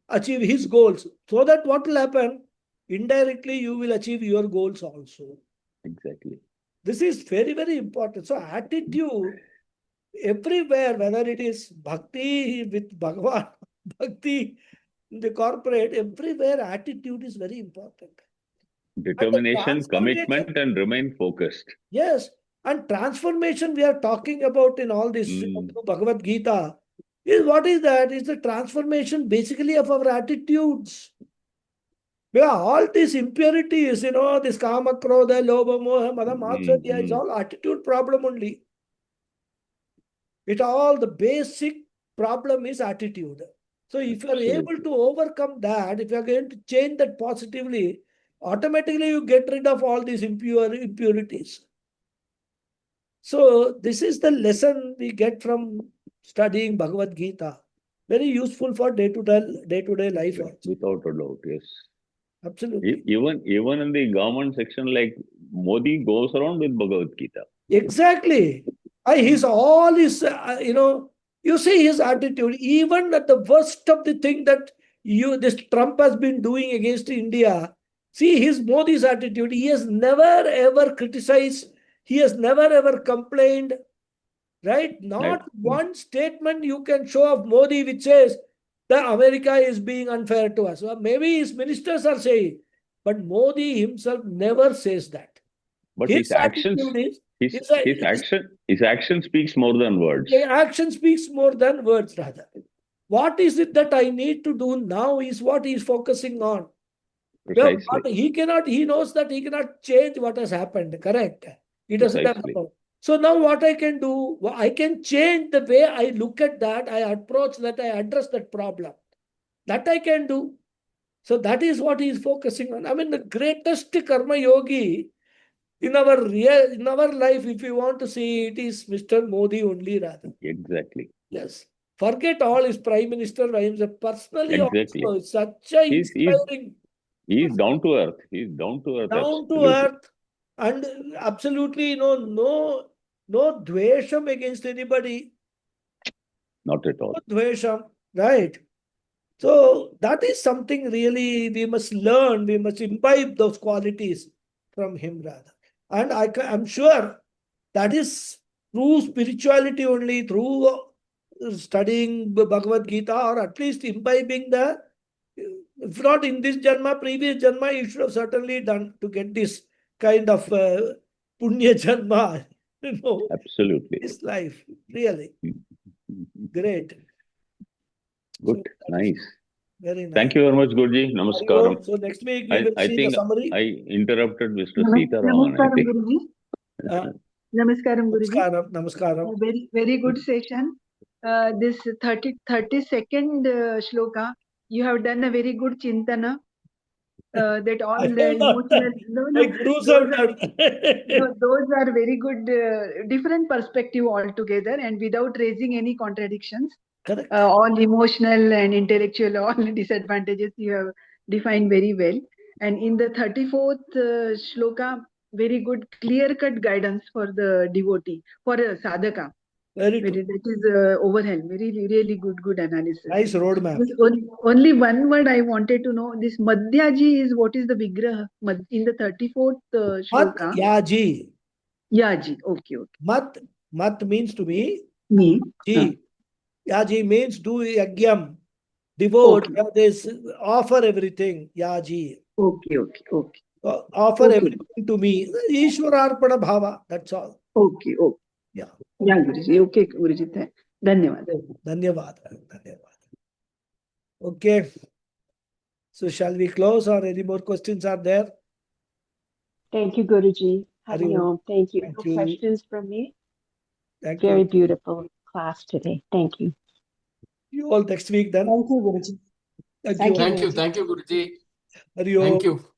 achieve his goals. So that what will happen? Indirectly, you will achieve your goals also. Exactly. This is very, very important. So attitude everywhere, whether it is bhakti with Bhagwan, bhakti in the corporate, everywhere attitude is very important. And the Determination, transformation, commitment, and remain focused. yes, and transformation we are talking about in all this through Bhagavad Gita is what is that? It's the transformation basically of our attitudes. Yeah, all these impurities, this kama, krodha, lobha, moha, mada, matsarya, is all attitude problem only. It all the basic problem is attitude. So if you are able to overcome that, if you are going to change that positively, automatically you get rid of all these impurities. So this is the lesson we get from studying Bhagavad Gita. Very useful for day-to-day life also. Without a doubt, yes. Absolutely. Even in the government section, like Modi goes around with Bhagavad Gita. Exactly. His all his, you see his attitude, even at the worst of the thing that this Trump has been doing against India. See his Modi's attitude. He has never ever criticized. He has never ever complained. Right? Not one statement you can show of Modi which says that America is being unfair to us. Well, maybe his ministers are saying, but Modi himself never says that. But His his actions, attitude is his action speaks more than words. action speaks more than words, rather. What is it that I need to do now is what he is focusing on. Well, Precisely. he knows that he cannot change what has happened, correct? He doesn't have Precisely. power. So now what I can do, I can change the way I look at that, I approach that, I address that problem. That I can do. So that is what he is focusing on. I mean, the greatest karma yogi in our life, if you want to see, it is Mr. Modi only, rather. Exactly. Yes. Forget all his prime minister. Personally Exactly. also, such a He's inspiring, he's down to earth. He's down to earth. down to Absolutely. earth, and absolutely no dvesham against anybody. Not at all. No dvesham, right? So that is something really we must learn. We must imbibe those qualities from him, rather. And I'm sure that is through spirituality only, through studying Bhagavad Gita, or at least imbibing if not in this Janma, previous Janma, you should have certainly done to get this kind of Punya Janma, Absolutely. this life. Really great. Good. So Nice. very nice. Thank you very much, Guruji. Namaskaram. So next week we will I see think the summary. I interrupted Mr. Sitaraman. I Namaskaram, think. Guruji. Namaskaram, Guruji. Namaskaram. Very good session. This 32nd shloka, you have done a very good chintana. that all I the have not emotional, My gurus have done. no, those are very good, different perspective altogether, and without raising any contradictions. Correct. All emotional and intellectual, all disadvantages you have defined very well. And in the 34th shloka, very good clear-cut guidance for the devotee, for a sadhaka. Very That true. is overwhelmed. Very, really good analysis. Nice roadmap. This only one word I wanted to know. This Madhyaji is what is the Vigraha? In the 34th Mat shloka. Yaji. Yaji. Okay. Mat means to me, Me. Ji. Yaji means do yagyam. Devote, Okay. this, offer everything. Yaji. Okay. Offer Okay. everything to me. Ishwararpana bhava. That's all. Okay. Yeah. Yeah, Guruji. Okay, Guruji. Dhanyavad. Dhanyavad. Okay. So shall we close or any more questions are there? Thank you, Guruji. Hari Hari Om. Om. Thank you. Thank No you. questions from me. Thank Very you. beautiful class today. Thank you. You all next week then. Thank you, Guruji. Thank Thank you. you. Thank you, Guruji. Hari Om. Thank you.